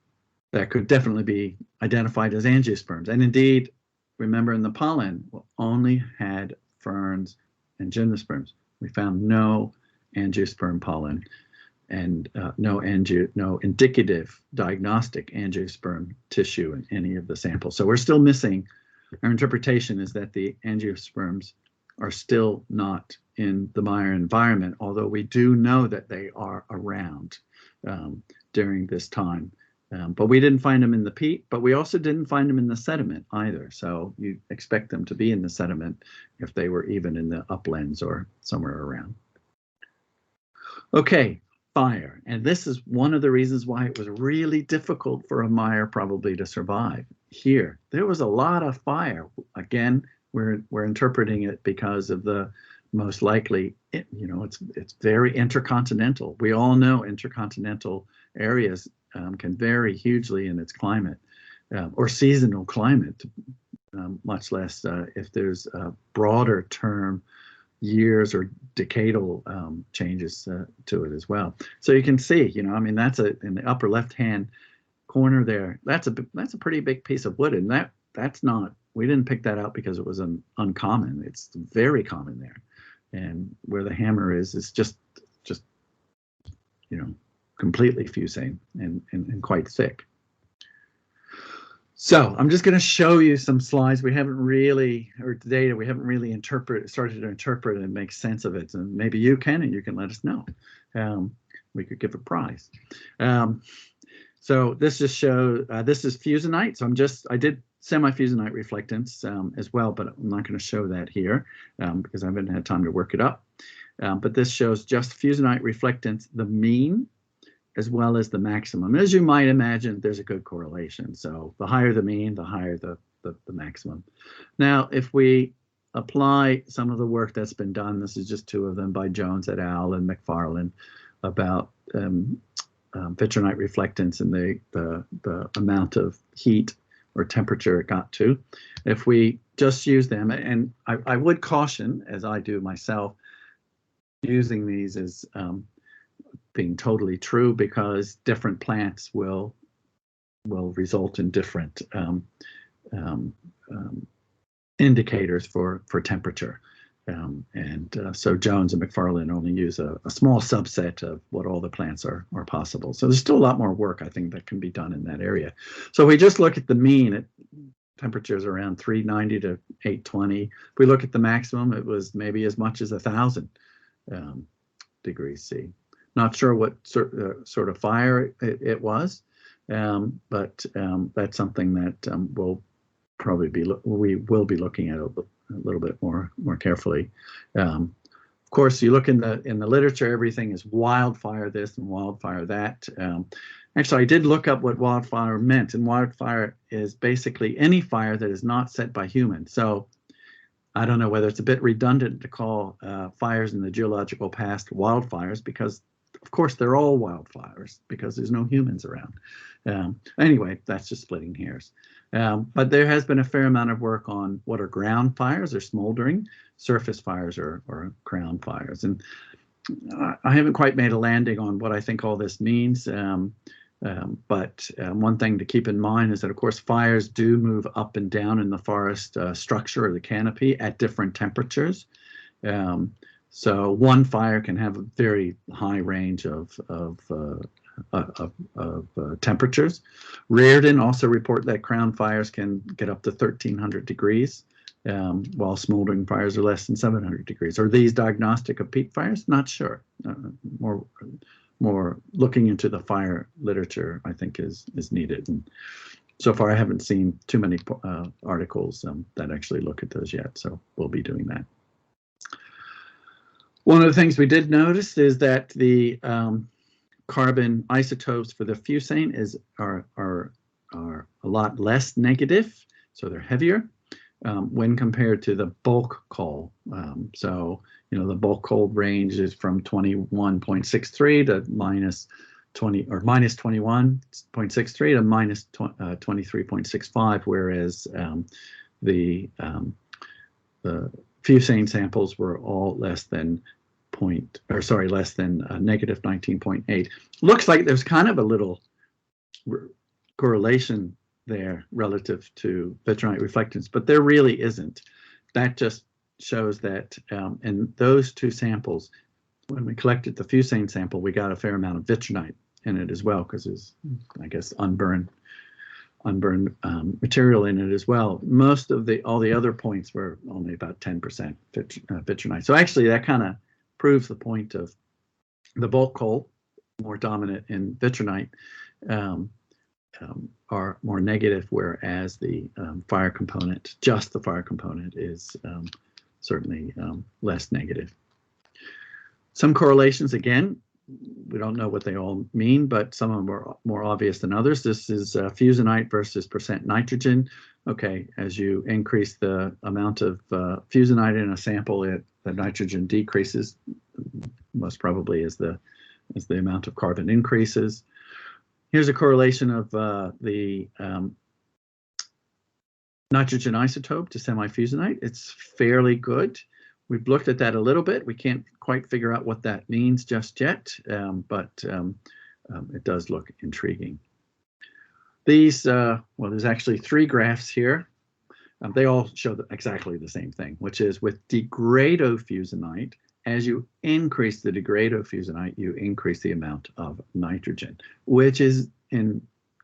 that could definitely be identified as angiosperms. And indeed, remember in the pollen, we only had ferns and gymnosperms. We found no angiosperm pollen and no indicative diagnostic angiosperm tissue in any of the samples. So we're still missing. Our interpretation is that the angiosperms are still not in the mire environment, although we do know that they are around. during this time. But we didn't find them in the peat, but we also didn't find them in the sediment either. So you expect them to be in the sediment if they were even in the uplands or somewhere around. Okay, fire. And this is one of the reasons why it was really difficult for a mire probably to survive. Here, there was a lot of fire. Again, we're interpreting it because of the most likely, it's very intercontinental. We all know intercontinental areas can vary hugely in its climate or seasonal climate, much less if there's a broader term years or decadal changes to it as well. So you can see, I mean, that's in the upper left-hand corner there. That's a pretty big piece of wood, and that's not. We didn't pick that out because it was uncommon. It's very common there, and where the hammer is just completely fusane and quite thick. So I'm just going to show you some slides. We haven't really, or data, we haven't really started to interpret and make sense of it. And maybe you can, and you can let us know. We could give a prize. So this just shows, this is fusinite. So I did semi-fusinite reflectance as well, but I'm not going to show that here because I haven't had time to work it up. But this shows just fusinite reflectance, the mean, as well as the maximum. As you might imagine, there's a good correlation. So the higher the mean, the higher the maximum. Now, if we apply some of the work that's been done, this is just two of them by Jones et al. And McFarlane about vitrinite reflectance and the amount of heat or temperature it got to. If we just use them, and I would caution, as I do myself, using these as being totally true, because different plants will result in different indicators for temperature. So Jones and McFarlane only use a small subset of what all the plants are possible. So there's still a lot more work, I think, that can be done in that area. So we just look at the mean, temperatures around 390 to 820. If we look at the maximum, it was maybe as much as 1,000 degrees C. Not sure what sort of fire it was, but that's something that we will be looking at a little bit more carefully. Of course, you look in the literature, everything is wildfire this and wildfire that. Actually, I did look up what wildfire meant, and wildfire is basically any fire that is not set by humans. So I don't know whether it's a bit redundant to call fires in the geological past wildfires, because of course they're all wildfires because there's no humans around. Anyway, that's just splitting hairs. But there has been a fair amount of work on what are ground fires or smoldering, surface fires or crown fires. And I haven't quite made a landing on what I think all this means. But one thing to keep in mind is that, of course, fires do move up and down in the forest structure or the canopy at different temperatures. So one fire can have a very high range of temperatures. Reardon also report that crown fires can get up to 1,300 degrees, while smoldering fires are less than 700 degrees. Are these diagnostic of peat fires? Not sure. More looking into the fire literature, I think, is needed. And so far, I haven't seen too many articles that actually look at those yet. So we'll be doing that. One of the things we did notice is that the carbon isotopes for the fusane are a lot less negative, so they're heavier when compared to the bulk coal. So the bulk coal range is from 21.63 to minus 20 or minus 21.63 to minus 23.65, whereas the fusane samples were all less than negative 19.8. Looks like there's kind of a little correlation there relative to vitrinite reflectance, but there really isn't. That just shows that in those two samples, when we collected the fusane sample, we got a fair amount of vitrinite in it as well, because it's, I guess, unburned material in it as well. Most of all the other points were only about 10% vitrinite. So actually, that kind of proves the point of the bulk coal more dominant in vitrinite are more negative, whereas the fire component, just the fire component, is certainly less negative. Some correlations, again, we don't know what they all mean, but some of them are more obvious than others. This is fusinite versus percent nitrogen. Okay, as you increase the amount of fusinite in a sample, the nitrogen decreases, most probably as the amount of carbon increases. Here's a correlation of the nitrogen isotope to semi-fusinite. It's fairly good. We've looked at that a little bit. We can't quite figure out what that means just yet, but it does look intriguing. These, well, there's actually 3 graphs here. They all show exactly the same thing, which is with degradofusinite, as you increase the degradofusinite, you increase the amount of nitrogen, which is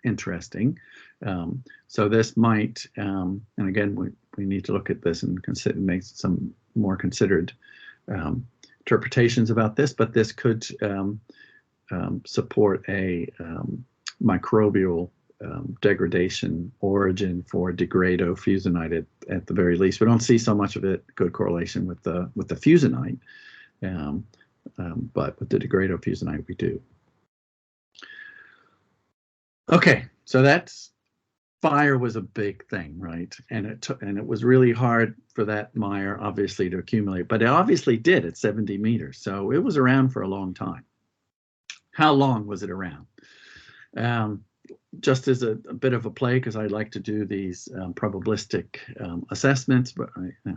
interesting. So this might, and again, we need to look at this and consider, make some more considered interpretations about this, but this could support a microbial degradation origin for degradofusinite at the very least. We don't see so much of it, good correlation with the fusinite, but with the degradofusinite we do. Okay, so that's fire was a big thing, right? And it was really hard for that mire obviously to accumulate, but it obviously did at 70 meters. So it was around for a long time. How long was it around? Just as a bit of a play, because I like to do these probabilistic assessments, but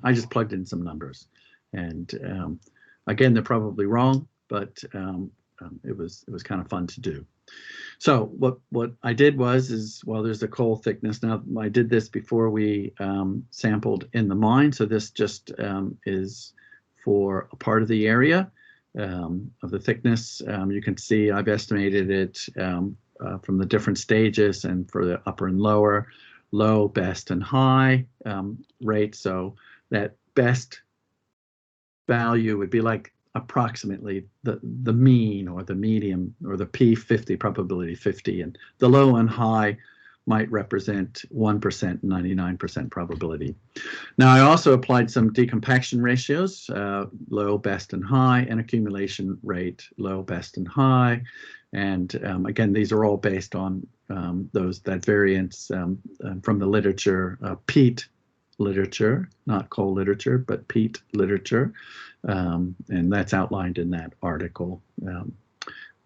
I just plugged in some numbers, and again, they're probably wrong, but it was kind of fun to do. So what I did was well, there's the coal thickness. Now I did this before we sampled in the mine, so this just is for a part of the area of the thickness. You can see I've estimated it from the different stages, and for the upper and lower, low, best, and high rate. So that best value would be like approximately the mean or the medium or the P50 probability 50, and the low and high might represent 1% and 99% probability. Now I also applied some decompaction ratios, low, best, and high, and accumulation rate, low, best, and high. And again, these are all based on that variance from the literature, peat literature, not coal literature, but peat literature. And that's outlined in that article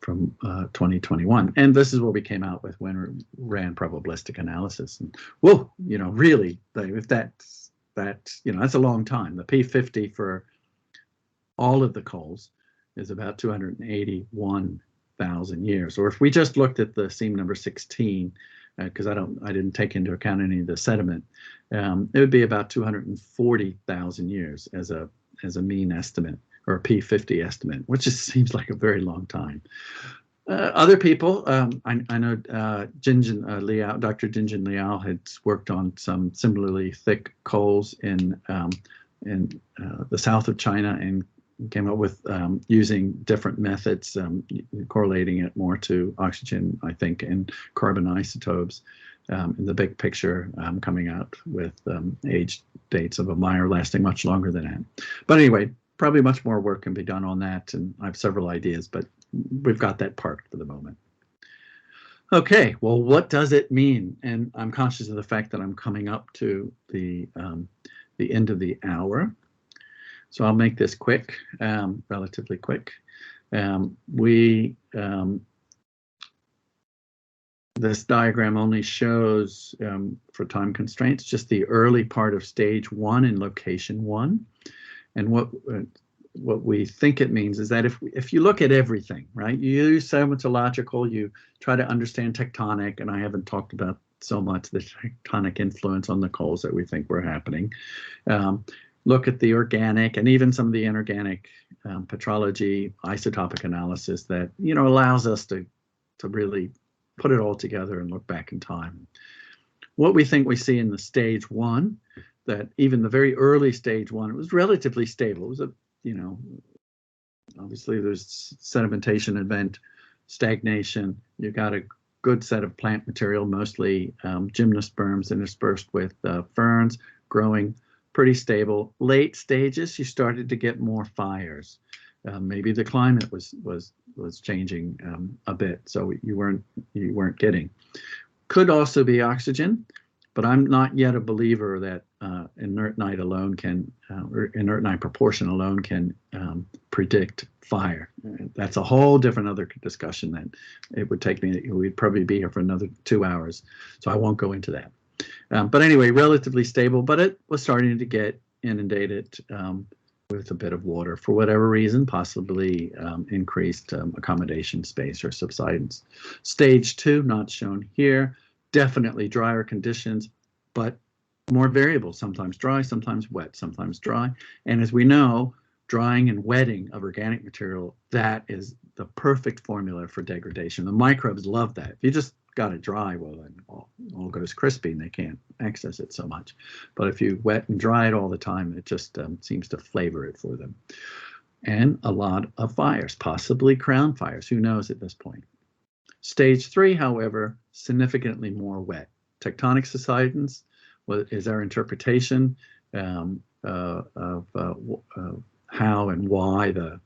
from 2021. And this is what we came out with when we ran probabilistic analysis. And whoa, really, if that's a long time. The P50 for all of the coals is about 281,000 years. Or if we just looked at the seam number 16, because I didn't take into account any of the sediment, it would be about 240,000 years as a mean estimate, or a P50 estimate, which just seems like a very long time. Other people, I know Jingjing Liu, Dr. Jingjing Liu had worked on some similarly thick coals in the south of China, and came up with using different methods, correlating it more to oxygen, I think, and carbon isotopes in the big picture, coming out with age dates of a mire lasting much longer than that. But anyway, probably much more work can be done on that, and I have several ideas, but we've got that parked for the moment. Okay, well, what does it mean? And I'm conscious of the fact that I'm coming up to the end of the hour. So I'll make this quick, relatively quick. This diagram only shows, for time constraints, just the early part of stage 1 in location 1. And what we think it means is that if you look at everything, right, you use seismological, you try to understand tectonic, and I haven't talked about so much the tectonic influence on the coals that we think were happening. Look at the organic and even some of the inorganic petrology, isotopic analysis that allows us to really put it all together and look back in time. What we think we see in the stage 1, that even the very early stage 1, it was relatively stable. It was obviously there's sedimentation event stagnation. You've got a good set of plant material, mostly gymnosperms interspersed with ferns, growing pretty stable. Late stages, you started to get more fires. Maybe the climate was changing a bit, so you weren't getting. Could also be oxygen, but I'm not yet a believer that inert night alone can, or inert night proportion alone can predict fire. That's a whole different other discussion that it would take me, we'd probably be here for another 2 hours, so I won't go into that. But anyway, relatively stable, but it was starting to get inundated with a bit of water for whatever reason, possibly increased accommodation space or subsidence. Stage 2, not shown here, definitely drier conditions, but more variable, sometimes dry, sometimes wet, sometimes dry. And as we know, drying and wetting of organic material, that is the perfect formula for degradation. The microbes love that. If you just got it dry, well, then all goes crispy and they can't access it so much. But if you wet and dry it all the time, it just seems to flavor it for them. And a lot of fires, possibly crown fires, who knows at this point. Stage 3, however, significantly more wet. Tectonic subsidence is our interpretation of how and why the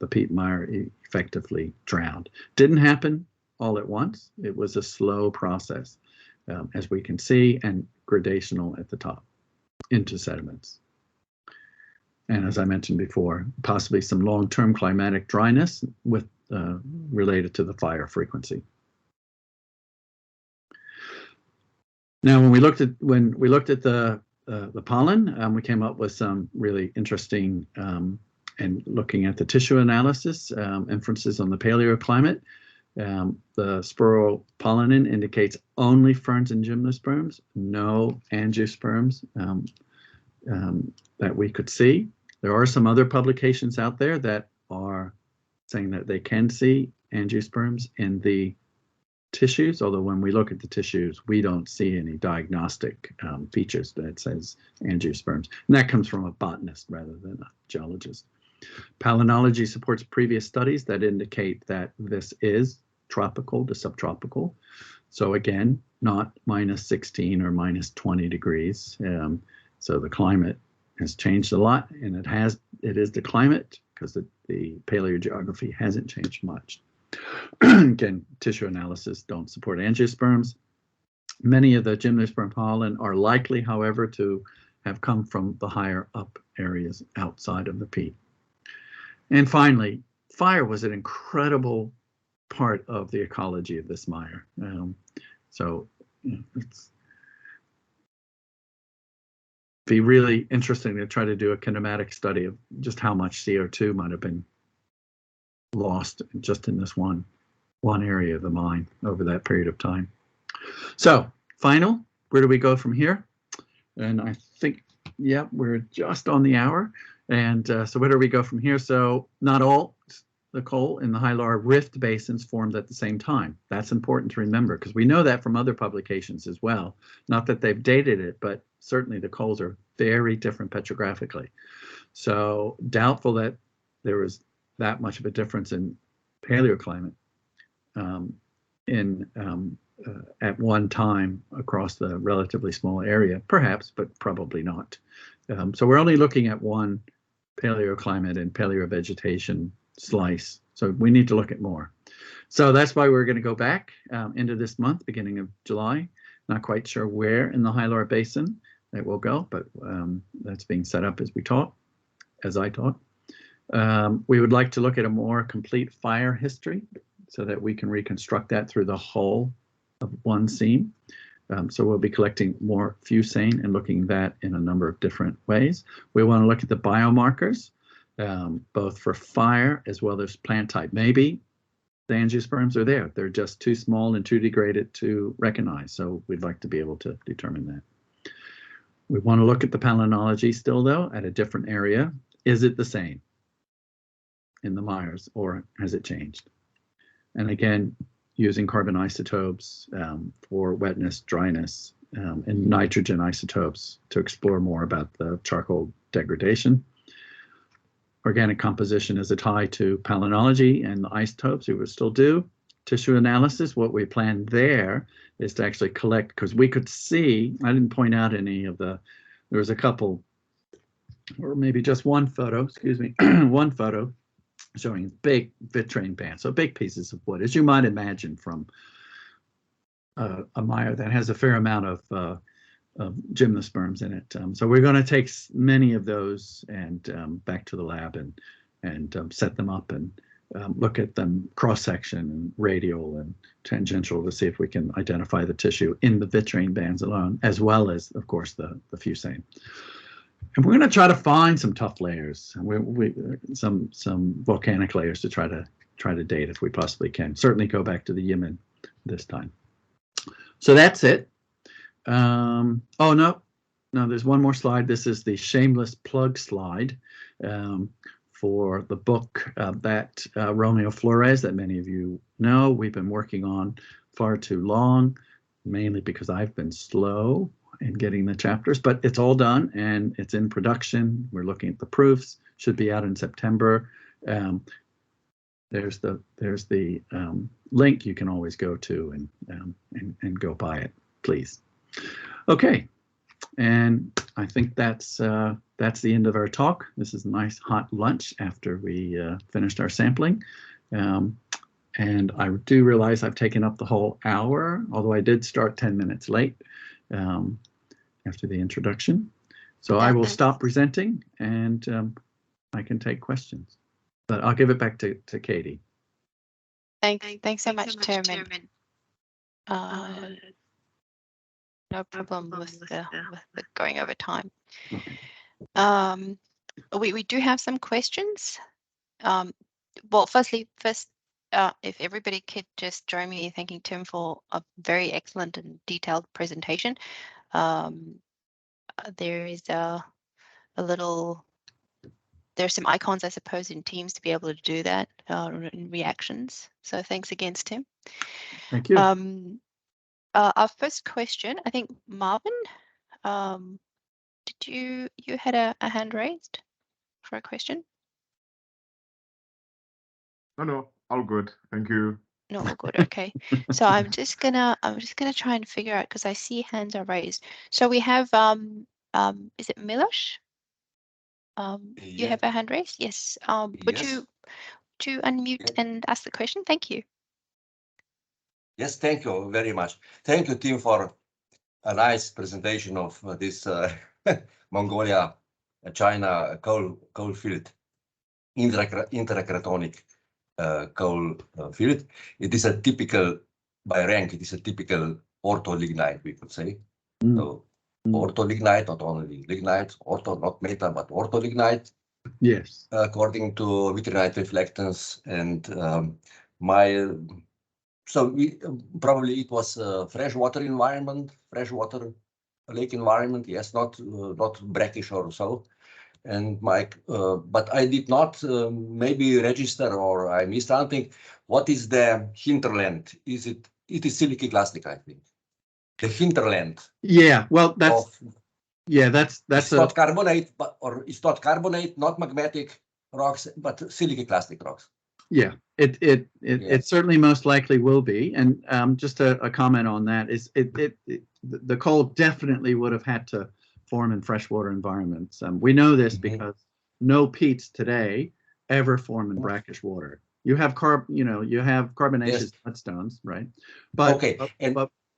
peat mire effectively drowned. Didn't happen all at once. It was a slow process, as we can see, and gradational at the top into sediments. And as I mentioned before, possibly some long-term climatic dryness with related to the fire frequency. Now, when we looked at the pollen, we came up with some really interesting and looking at the tissue analysis, inferences on the paleoclimate. The spiral pollenin indicates only ferns and gymnosperms, no angiosperms that we could see. There are some other publications out there that are saying that they can see angiosperms in the tissues, although when we look at the tissues, we don't see any diagnostic features that says angiosperms. And that comes from a botanist rather than a geologist. Palynology supports previous studies that indicate that this is tropical to subtropical. So again, not minus 16 or minus 20 degrees. So the climate has changed a lot, and it is the climate because the paleogeography hasn't changed much. Again, tissue analysis don't support angiosperms. Many of the gymnosperm pollen are likely, however, to have come from the higher up areas outside of the peat. And finally, fire was an incredible part of the ecology of this mire. So it's be really interesting to try to do a kinematic study of just how much CO2 might have been lost just in this one area of the mine over that period of time. So final, where do we go from here? And I think, yeah, we're just on the hour. And so where do we go from here? So not all the coal in the Hailar Rift basins formed at the same time. That's important to remember because we know that from other publications as well. Not that they've dated it, but certainly the coals are very different petrographically. So doubtful that there was that much of a difference in paleoclimate at one time across the relatively small area, perhaps, but probably not. So we're only looking at one paleoclimate and paleovegetation slice. So we need to look at more. So that's why we're going to go back into this month, beginning of July. Not quite sure where in the Hailar Basin it will go, but that's being set up as we talk, as I talk. We would like to look at a more complete fire history so that we can reconstruct that through the whole of one seam. So we'll be collecting more fusane and looking at that in a number of different ways. We want to look at the biomarkers, both for fire as well as plant type. Maybe the angiosperms are there. They're just too small and too degraded to recognize. So we'd like to be able to determine that. We want to look at the palynology still, though, at a different area. Is it the same in the mires, or has it changed? And again, using carbon isotopes for wetness, dryness, and nitrogen isotopes to explore more about the charcoal degradation. organic composition as a tie to palynology and the isotopes. We would still do tissue analysis. What we plan there is to actually collect, because we could see, I didn't point out any of the, there was a couple, or maybe just one photo, excuse me, one photo showing big vitrine bands, so big pieces of wood, as you might imagine from a mire that has a fair amount of gymnosperms in it. So we're going to take many of those and back to the lab and set them up and look at them cross-section and radial and tangential to see if we can identify the tissue in the vitrine bands alone, as well as, of course, the fusane. And we're going to try to find some tough layers, some volcanic layers to try to date if we possibly can. Certainly go back to the Yemen this time. So that's it. Oh no, there's one more slide. This is the shameless plug slide for the book that Romeo Flores, that many of you know, we've been working on far too long, mainly because I've been slow in getting the chapters, but it's all done and it's in production. We're looking at the proofs, should be out in September. There's the link you can always go to and go buy it, please. Okay, and I think that's the end of our talk. This is a nice hot lunch after we finished our sampling. And I do realize I've taken up the whole hour, although I did start 10 minutes late after the introduction. So I will stop presenting and I can take questions. But I'll give it back to Katie. Thanks so much, Chairman. No problem with the going over time. We do have some questions. Well, first, if everybody could just join me in thanking Tim for a very excellent and detailed presentation. There is there's some icons, I suppose, in Teams to be able to do that in reactions. So thanks again, Tim. Thank you. Our first question, I think, Marvin, did you had a hand raised for a question? No, all good. Thank you. No, all good. Okay. So I'm just gonna try and figure out, because I see hands are raised. So we have is it Milosh? You have a hand raised? Yes. Would you unmute and ask the question? Thank you. Yes, thank you very much. Thank you, Tim, for a nice presentation of this Mongolia, China coal field, intercratonic coal field. It is a typical, by rank, it is a typical ortholignite, we could say. So ortholignite, not only lignite, ortho, not meta, but ortholignite. Yes. According to vitrinite reflectance and so probably it was a freshwater environment, freshwater lake environment. Yes, not brackish or so. And but I did not maybe register, or I missed something. What is the hinterland? It is siliciclastic, I think. The hinterland. Yeah. Well, that's it's not carbonate, it's not carbonate, not magmatic rocks, but siliciclastic rocks. Yeah, it certainly most likely will be. And just a comment on that is the coal definitely would have had to form in freshwater environments. We know this because no peats today ever form in brackish water. You have carbonaceous mudstones, right? But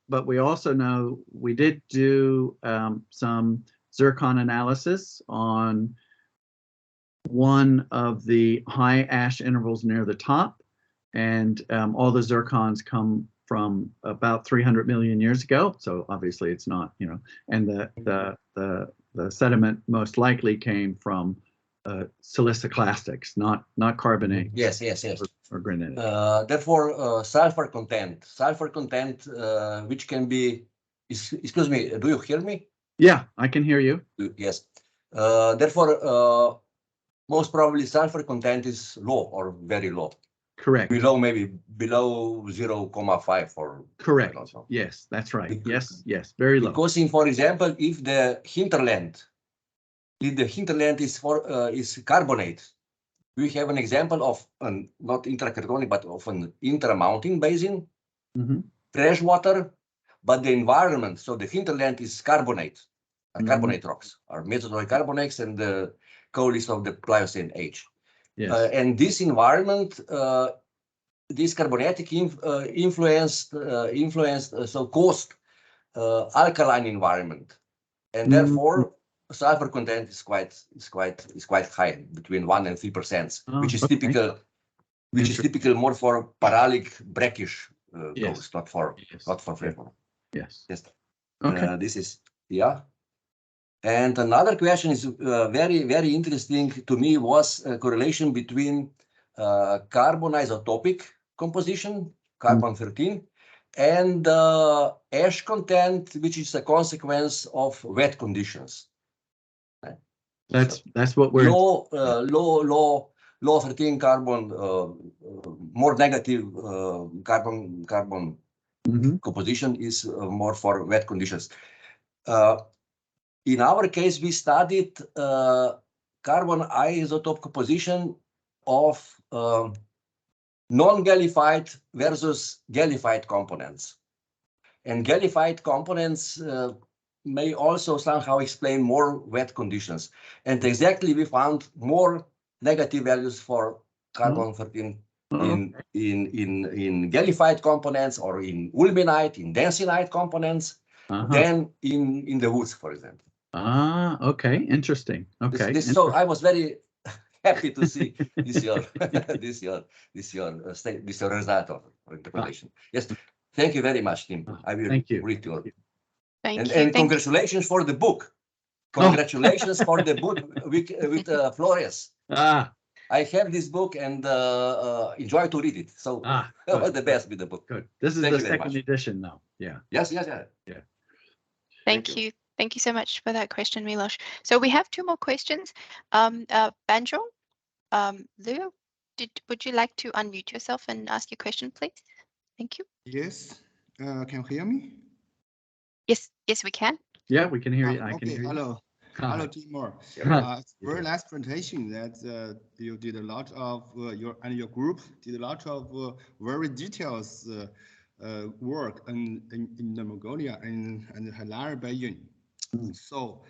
but we also know we did do some zircon analysis on one of the high ash intervals near the top, and all the zircons come from about 300 million years ago. So obviously it's not, and the sediment most likely came from siliciclastics, not carbonate. Yes. Or granite. Therefore, sulfur content, which can be, excuse me, do you hear me? Yeah, I can hear you. Yes. Therefore, most probably sulfur content is low or very low. Correct. Maybe below 0.5 or. Correct. Yes, that's right. Yes, very low. Because for example, if the hinterland is carbonate, we have an example of not intracratonic, but of an intramountain basin, fresh water, but the environment, so the hinterland is carbonate, carbonate rocks, or Mesozoic carbonates and the coalesce of the Pliocene age. Yes. And this environment, this carbonatic influenced, so caused alkaline environment, and therefore sulfur content is quite high, between 1% and 3%, which is typical, more for paralic brackish coast, not for freshwater. Yes. Yes. Okay. This is And another question is very interesting to me was a correlation between carbon isotopic composition, carbon-13, and ash content, which is a consequence of wet conditions. That's what we're low 13 carbon, more negative carbon composition is more for wet conditions. In our case, we studied carbon isotope composition of non-gallified versus gallified components. And gallified components may also somehow explain more wet conditions. And exactly we found more negative values for carbon-13 in gallified components or in ulminite, in densinite components than in the woods, for example. Okay, interesting. Okay. So I was very happy to see this your result of interpretation. Yes, thank you very much, Tim. I will read your. Thank you. Congratulations for the book. Congratulations for the book with Flores. I have this book and enjoy to read it. So that was the best with the book. Good. This is the second edition now. Yeah. Yes. Thank you. Thank you so much for that question, Miloš. So we have two more questions. Banjo, Liu, would you like to unmute yourself and ask your question, please? Thank you. Yes. Can you hear me? Yes, we can. Yeah, we can hear you. I can hear you. Hello, Timur. It's very nice presentation that you did a lot of your group did a lot of very details work in the Mongolia and the Hailar Basin. So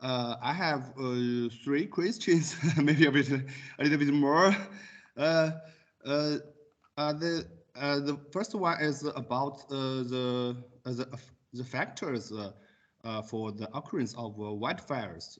I have 3 questions, maybe a little bit more. The first one is about the factors for the occurrence of wildfires.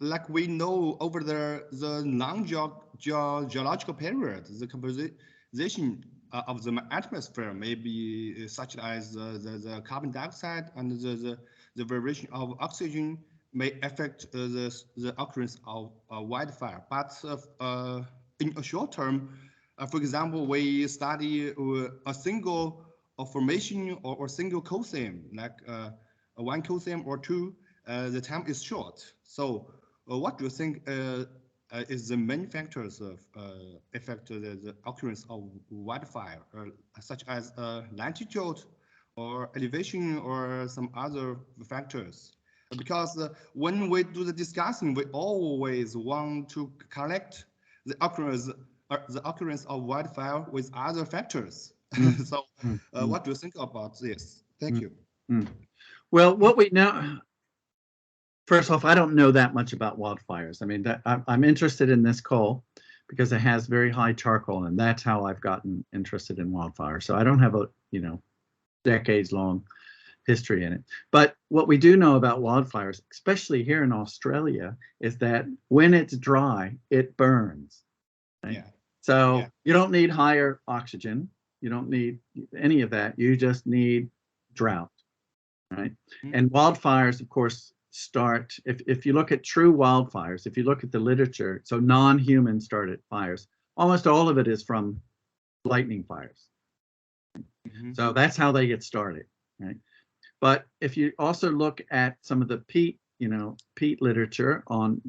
Like we know over the non-geological period, the composition of the atmosphere may be such as the carbon dioxide and the variation of oxygen may affect the occurrence of wildfire. But in a short term, for example, we study a single formation or a single cosm, like one cosm or two, the time is short. So what do you think is the main factors of affect the occurrence of wildfire, such as latitude or elevation or some other factors? Because when we do the discussing, we always want to collect the occurrence of wildfire with other factors. So what do you think about this? Thank you. Well, what we know, first off, I don't know that much about wildfires. I mean, I'm interested in this coal because it has very high charcoal, and that's how I've gotten interested in wildfire. So I don't have a, decades-long history in it. But what we do know about wildfires, especially here in Australia, is that when it's dry, it burns. Right? Yeah. So you don't need higher oxygen. You don't need any of that. You just need drought, right? And wildfires, of course, start, if you look at true wildfires, if you look at the literature, so non-human started fires, almost all of it is from lightning fires. So that's how they get started, right? But if you also look at some of the peat, peat literature on,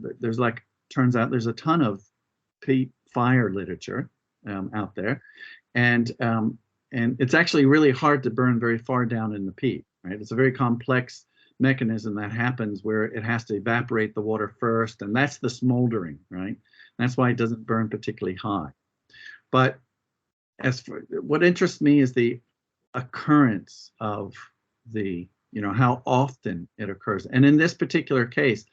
turns out there's a ton of peat fire literature out there. And it's actually really hard to burn very far down in the peat, right? It's a very complex mechanism that happens where it has to evaporate the water first, and that's the smoldering, right? That's why it doesn't burn particularly high. But as for what interests me is the occurrence of the, how often it occurs. And in this particular case,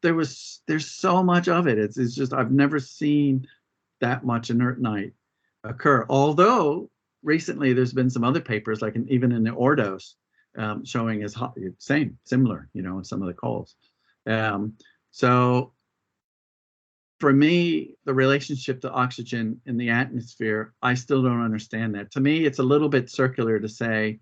there's so much of it. It's just, I've never seen that much inertnite occur. Although recently there's been some other papers, like even in the Ordos, showing as similar, in some of the coals. So for me, the relationship to oxygen in the atmosphere, I still don't understand that. To me, it's a little bit circular to say,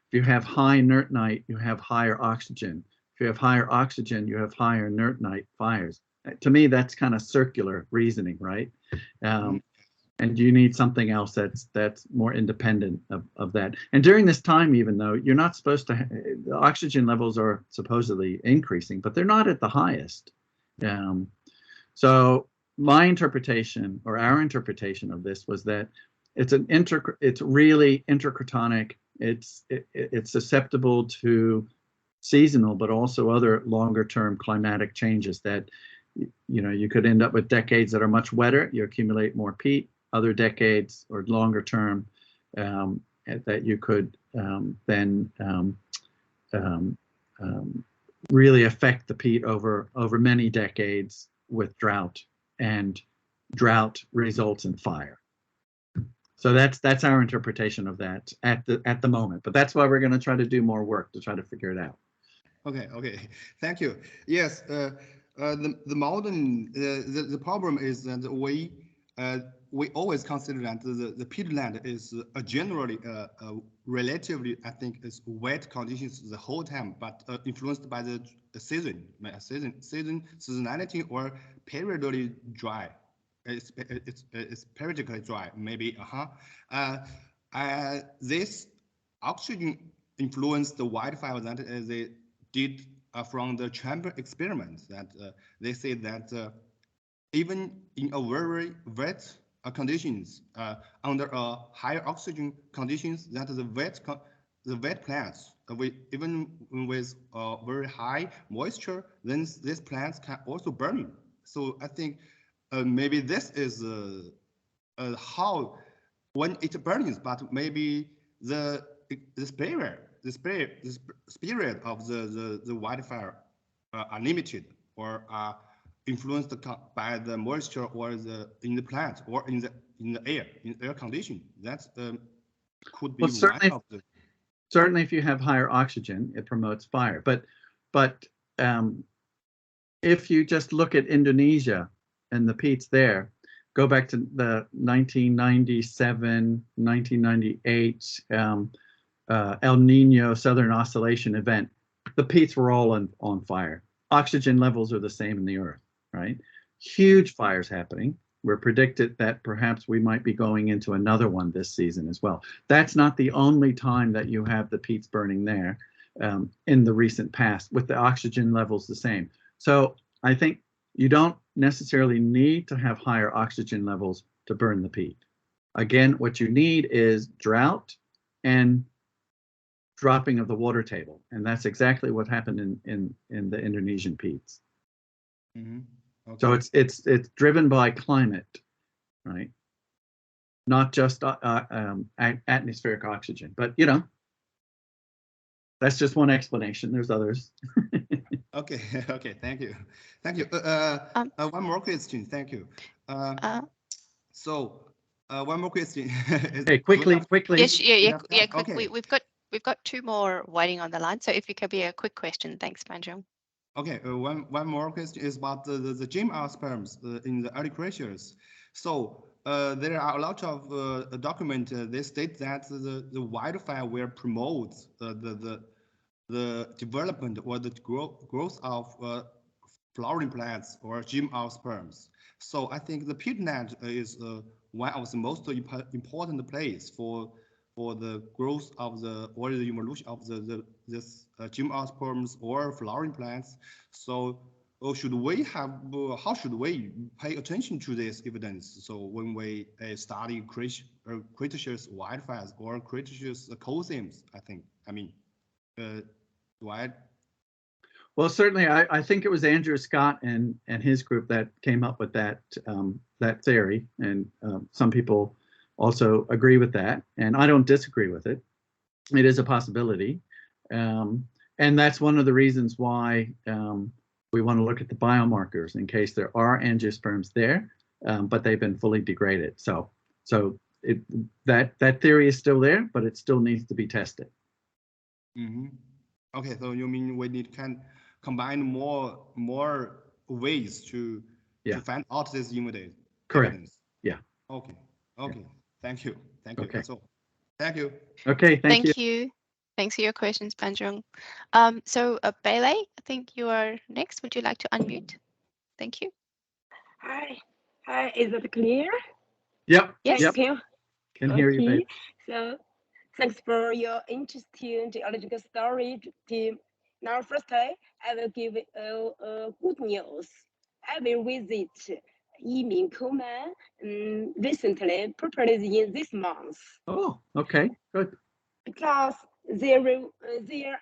if you have high inertnite, you have higher oxygen. If you have higher oxygen, you have higher inertnite fires. To me, that's kind of circular reasoning, right? And you need something else that's more independent of that. And during this time, even though you're not supposed to, the oxygen levels are supposedly increasing, but they're not at the highest. So my interpretation, or our interpretation of this, was that it's really intercratonic. It's susceptible to seasonal, but also other longer term climatic changes that, you could end up with decades that are much wetter, you accumulate more peat, other decades or longer term that you could then really affect the peat over many decades with drought, and drought results in fire. So that's our interpretation of that at the moment. But that's why we're going to try to do more work to try to figure it out. Okay, thank you. Yes, the modern the problem is that we always consider that the peatland is generally relatively, I think, is wet conditions the whole time, but influenced by the seasonality, or periodically dry. It's periodically dry, maybe. This oxygen influenced the wildfire that they did from the chamber experiment. That they say that even in a very wet conditions, under higher oxygen conditions, that the wet plants, even with very high moisture, then these plants can also burn. So I think maybe this is how when it burns, but maybe the spirit of the wildfire are limited, or are influenced by the moisture, or in the plant, or in the air condition. That could be one of the. Certainly, if you have higher oxygen, it promotes fire. But if you just look at Indonesia and the peats there, go back to the 1997, 1998 El Nino Southern Oscillation event, the peats were all on fire. Oxygen levels are the same in the earth, right? Huge fires happening. We're predicted that perhaps we might be going into another one this season as well. That's not the only time that you have the peats burning there in the recent past, with the oxygen levels the same. So I think you don't necessarily need to have higher oxygen levels to burn the peat. Again, what you need is drought and dropping of the water table, and that's exactly what happened in the Indonesian peats. Mm-hmm. Okay. So it's driven by climate, right? Not just atmospheric oxygen, but that's just one explanation. There's others. Okay. Thank you. One more question. Thank you. So one more question. Okay, quickly. Yes, yeah. Okay. We've got two more waiting on the line. So if it could be a quick question, thanks, Manjung. Okay, one more question is about the angiosperms in the Early Cretaceous. So there are a lot of documents. They state that the wildfire will promote the development or the growth of flowering plants or angiosperms. So I think the peatland is one of the most important place for the growth of the evolution of this angiosperms or flowering plants. So how should we pay attention to this evidence? So when we study Cretaceous wildfires or Cretaceous coal seams, do I Well, certainly, I think it was Andrew Scott and his group that came up with that that theory, and some people also agree with that, and I don't disagree with it. It is a possibility, and that's one of the reasons why we want to look at the biomarkers in case there are angiosperms there, but they've been fully degraded. So that theory is still there, but it still needs to be tested. Mm-hmm. Okay, so you mean we need can combine more ways to find out this evidence? Correct. Yeah. Okay. Okay. Yeah. Thank you. Thank you. Okay. That's all. Thank you. Okay. Thank you. Thanks for your questions, Banjung. So Bailey, I think you are next. Would you like to unmute? Thank you. Hi. Hi. Is it clear? Yep. Yes. Yep. Can hear you, Bailey. So thanks for your interesting geological story, team. Now, first, I will give good news. I will visit Yimin Coleman recently, probably in this month. Oh, okay, good. Because there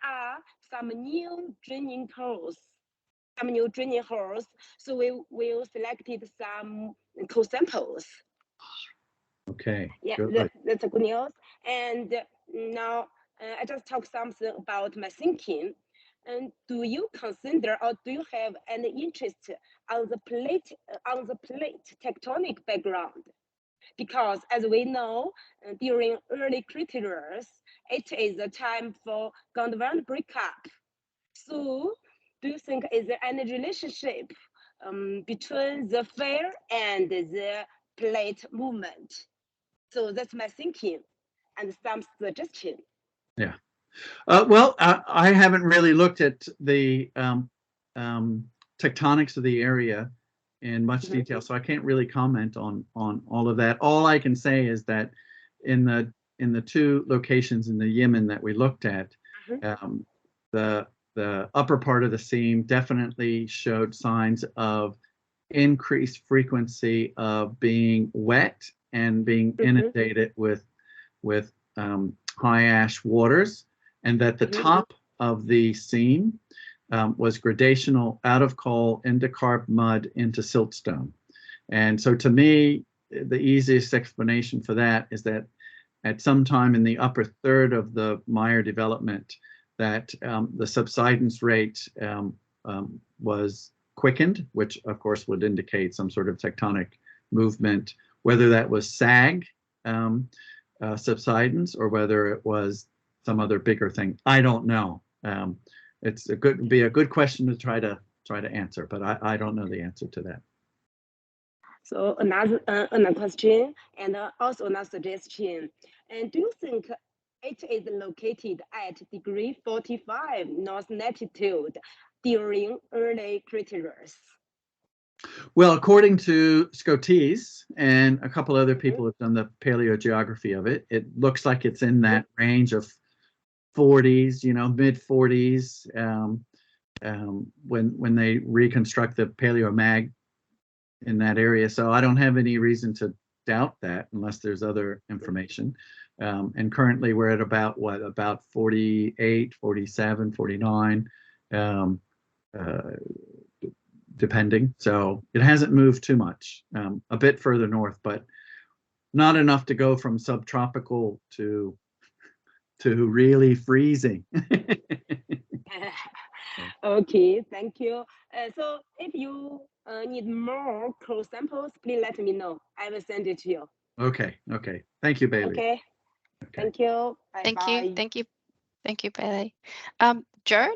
are some new training holes. So we will selected some co-samples. Okay. Yeah, good. that's a good news. And now I just talk something about my thinking. And do you consider or do you have any interest on the plate tectonic background? Because as we know, during early Cretaceous, it is a time for Gondwana breakup. So do you think is there any relationship between the fair and the plate movement? So that's my thinking and some suggestion. Yeah. Well, I haven't really looked at the tectonics of the area in much detail, so I can't really comment on all of that. All I can say is that in the two locations in the Yemen that we looked at, the upper part of the seam definitely showed signs of increased frequency of being wet and being inundated with high ash waters, and that the top of the seam was gradational out of coal into carved mud into siltstone. And so to me, the easiest explanation for that is that at some time in the upper third of the mire development, that the subsidence rate was quickened, which of course would indicate some sort of tectonic movement, whether that was sag subsidence or whether it was some other bigger thing. I don't know. It's a good question to try to answer, but I don't know the answer to that. So another question and also another suggestion. And do you think it is located at degree 45 north latitude during early Cretaceous? Well, according to Scotese and a couple other people have done the paleogeography of it, it looks like it's in that range of 40s, mid 40s, when they reconstruct the paleomag in that area. So I don't have any reason to doubt that unless there's other information. And currently we're at about 48, 47, 49, depending. So it hasn't moved too much, a bit further north, but not enough to go from subtropical to really freezing. Okay, thank you. So if you need more core samples, please let me know. I will send it to you. Okay. Thank you, Bailey. Okay. Thank you. Bye. Thank you, Bailey. Joan,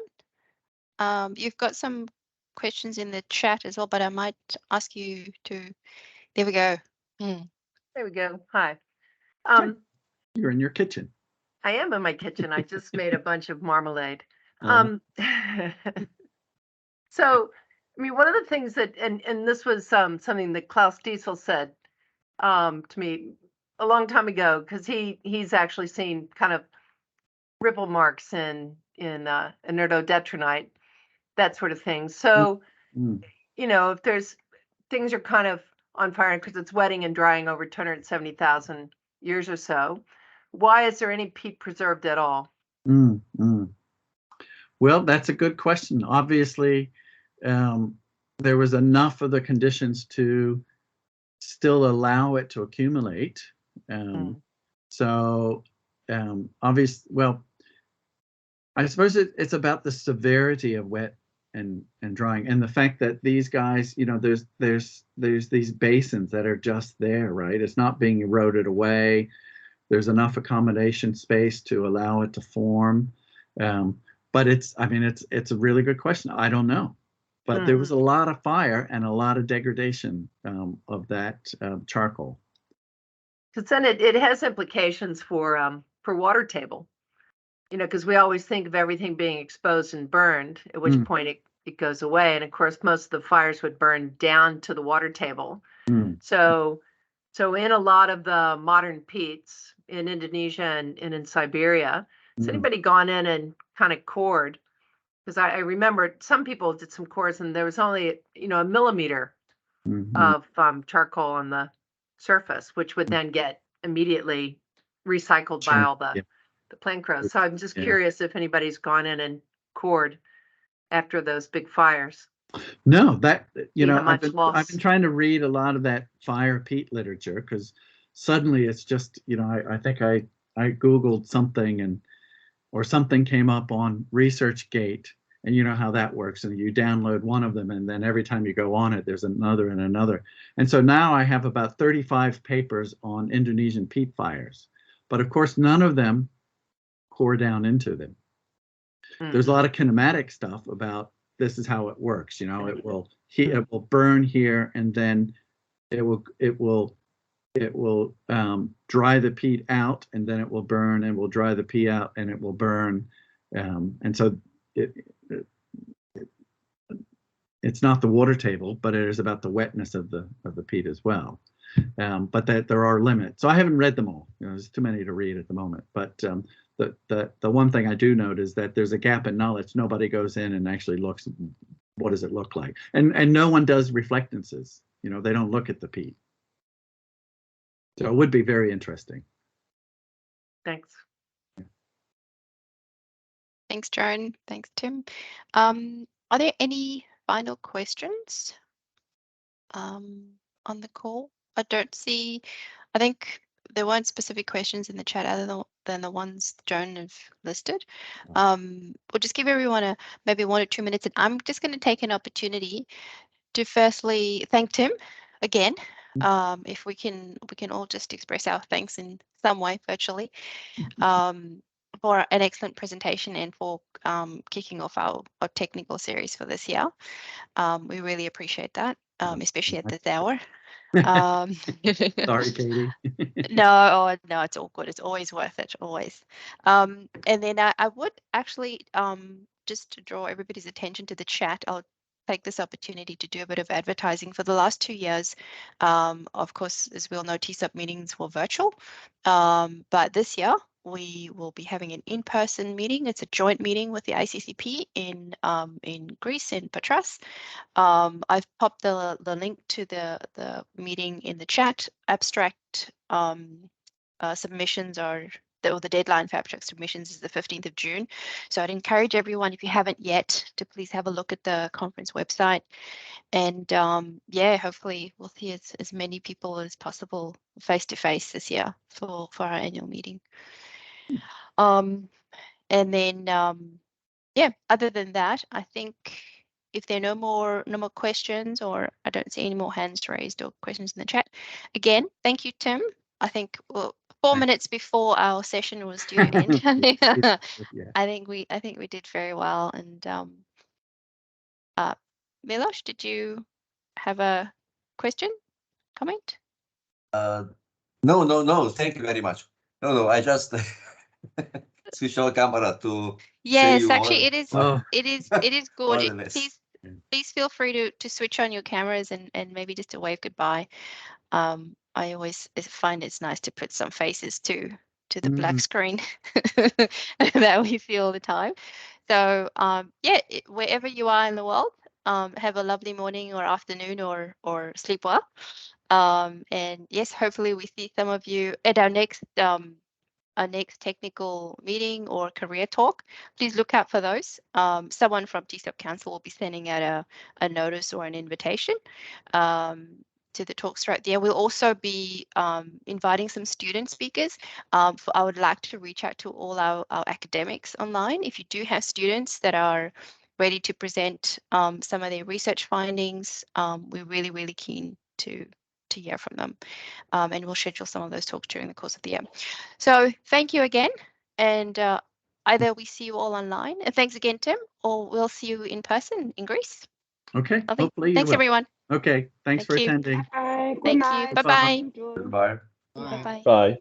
you've got some questions in the chat as well, but I might ask you to. There we go. There we go. Hi. You're in your kitchen. I am in my kitchen. I just made a bunch of marmalade. So, I mean, one of the things that, and this was something that Klaus Diesel said to me a long time ago, because he's actually seen kind of ripple marks in anerdodetronite, that sort of thing. So, if there's things are kind of on fire because it's wetting and drying over 270,000 years or so, why is there any peat preserved at all? Well, that's a good question. Obviously, there was enough of the conditions to still allow it to accumulate. So obviously, well, I suppose it's about the severity of wet and drying, and the fact that these guys, there's these basins that are just there, right? It's not being eroded away. There's enough accommodation space to allow it to form. But it's a really good question. I don't know. But there was a lot of fire and a lot of degradation of that charcoal. Because then it has implications for water table, because we always think of everything being exposed and burned, at which point it goes away. And of course, most of the fires would burn down to the water table. So in a lot of the modern peats in Indonesia and in Siberia, has anybody gone in and kind of cored? Because I remember some people did some cores and there was only, a millimeter of charcoal on the surface, which would then get immediately recycled by all the plant growth. So I'm just curious if anybody's gone in and cored after those big fires. No, that, I've been trying to read a lot of that fire peat literature, because suddenly it's just, I think I Googled something or something came up on ResearchGate, and you know how that works. And you download one of them, and then every time you go on it, there's another and another. And so now I have about 35 papers on Indonesian peat fires. But of course, none of them core down into them. There's a lot of kinematic stuff about this is how it works. It will burn here, and then it will dry the peat out, and then it will burn, and will dry the peat out, and it will burn. And so it's not the water table, but it is about the wetness of the peat as well. But that there are limits. So I haven't read them all. There's too many to read at the moment. But the one thing I do note is that there's a gap in knowledge. Nobody goes in and actually looks, what does it look like? And no one does reflectances. They don't look at the peat. So it would be very interesting. Thanks. Thanks, Joan. Thanks, Tim. Are there any final questions on the call? I don't see. I think there weren't specific questions in the chat other than the ones Joan have listed. We'll just give everyone maybe 1 or 2 minutes, and I'm just going to take an opportunity to firstly thank Tim again. If we can all just express our thanks in some way virtually for an excellent presentation and for kicking off our technical series for this year. We really appreciate that, especially at this hour. Sorry, Katie. No, it's all good. It's always worth it, always. And then I would actually, just to draw everybody's attention to the chat, I'll take this opportunity to do a bit of advertising. For the last 2 years, of course, as we all know, TSOP meetings were virtual, but this year we will be having an in-person meeting. It's a joint meeting with the ICCP in Greece, in Patras. I've popped the link to the meeting in the chat. Abstract submissions are, or the deadline for abstract submissions is the 15th of June. So I'd encourage everyone, if you haven't yet, to please have a look at the conference website. And hopefully we'll see as many people as possible face-to-face this year for our annual meeting. And then, other than that, I think if there are no more questions, or I don't see any more hands raised or questions in the chat, again, thank you, Tim. I think 4 minutes before our session was due to end. I think we did very well. And Miloš, did you have a question, comment? No. Thank you very much. No. I just switch on camera to. Yes, actually, it is good. All the best. Please feel free to switch on your cameras and maybe just to wave goodbye. I always find it's nice to put some faces to the black screen that we see all the time. So wherever you are in the world, have a lovely morning or afternoon or sleep well. And yes, hopefully we see some of you at our next our next technical meeting or career talk, please look out for those. Someone from TSOP Council will be sending out a notice or an invitation to the talks throughout the year. We'll also be inviting some student speakers. I would like to reach out to all our academics online. If you do have students that are ready to present some of their research findings, we're really, really keen to hear from them. And we'll schedule some of those talks during the course of the year. So thank you again. And either we see you all online, and thanks again, Tim, or we'll see you in person in Greece. Okay, Lovely. hopefully you Thanks, will. everyone. Okay, thanks Thank for you. attending. Bye. Good Thank night. you. Bye-bye. Enjoy. Goodbye. Bye. Bye-bye. Bye.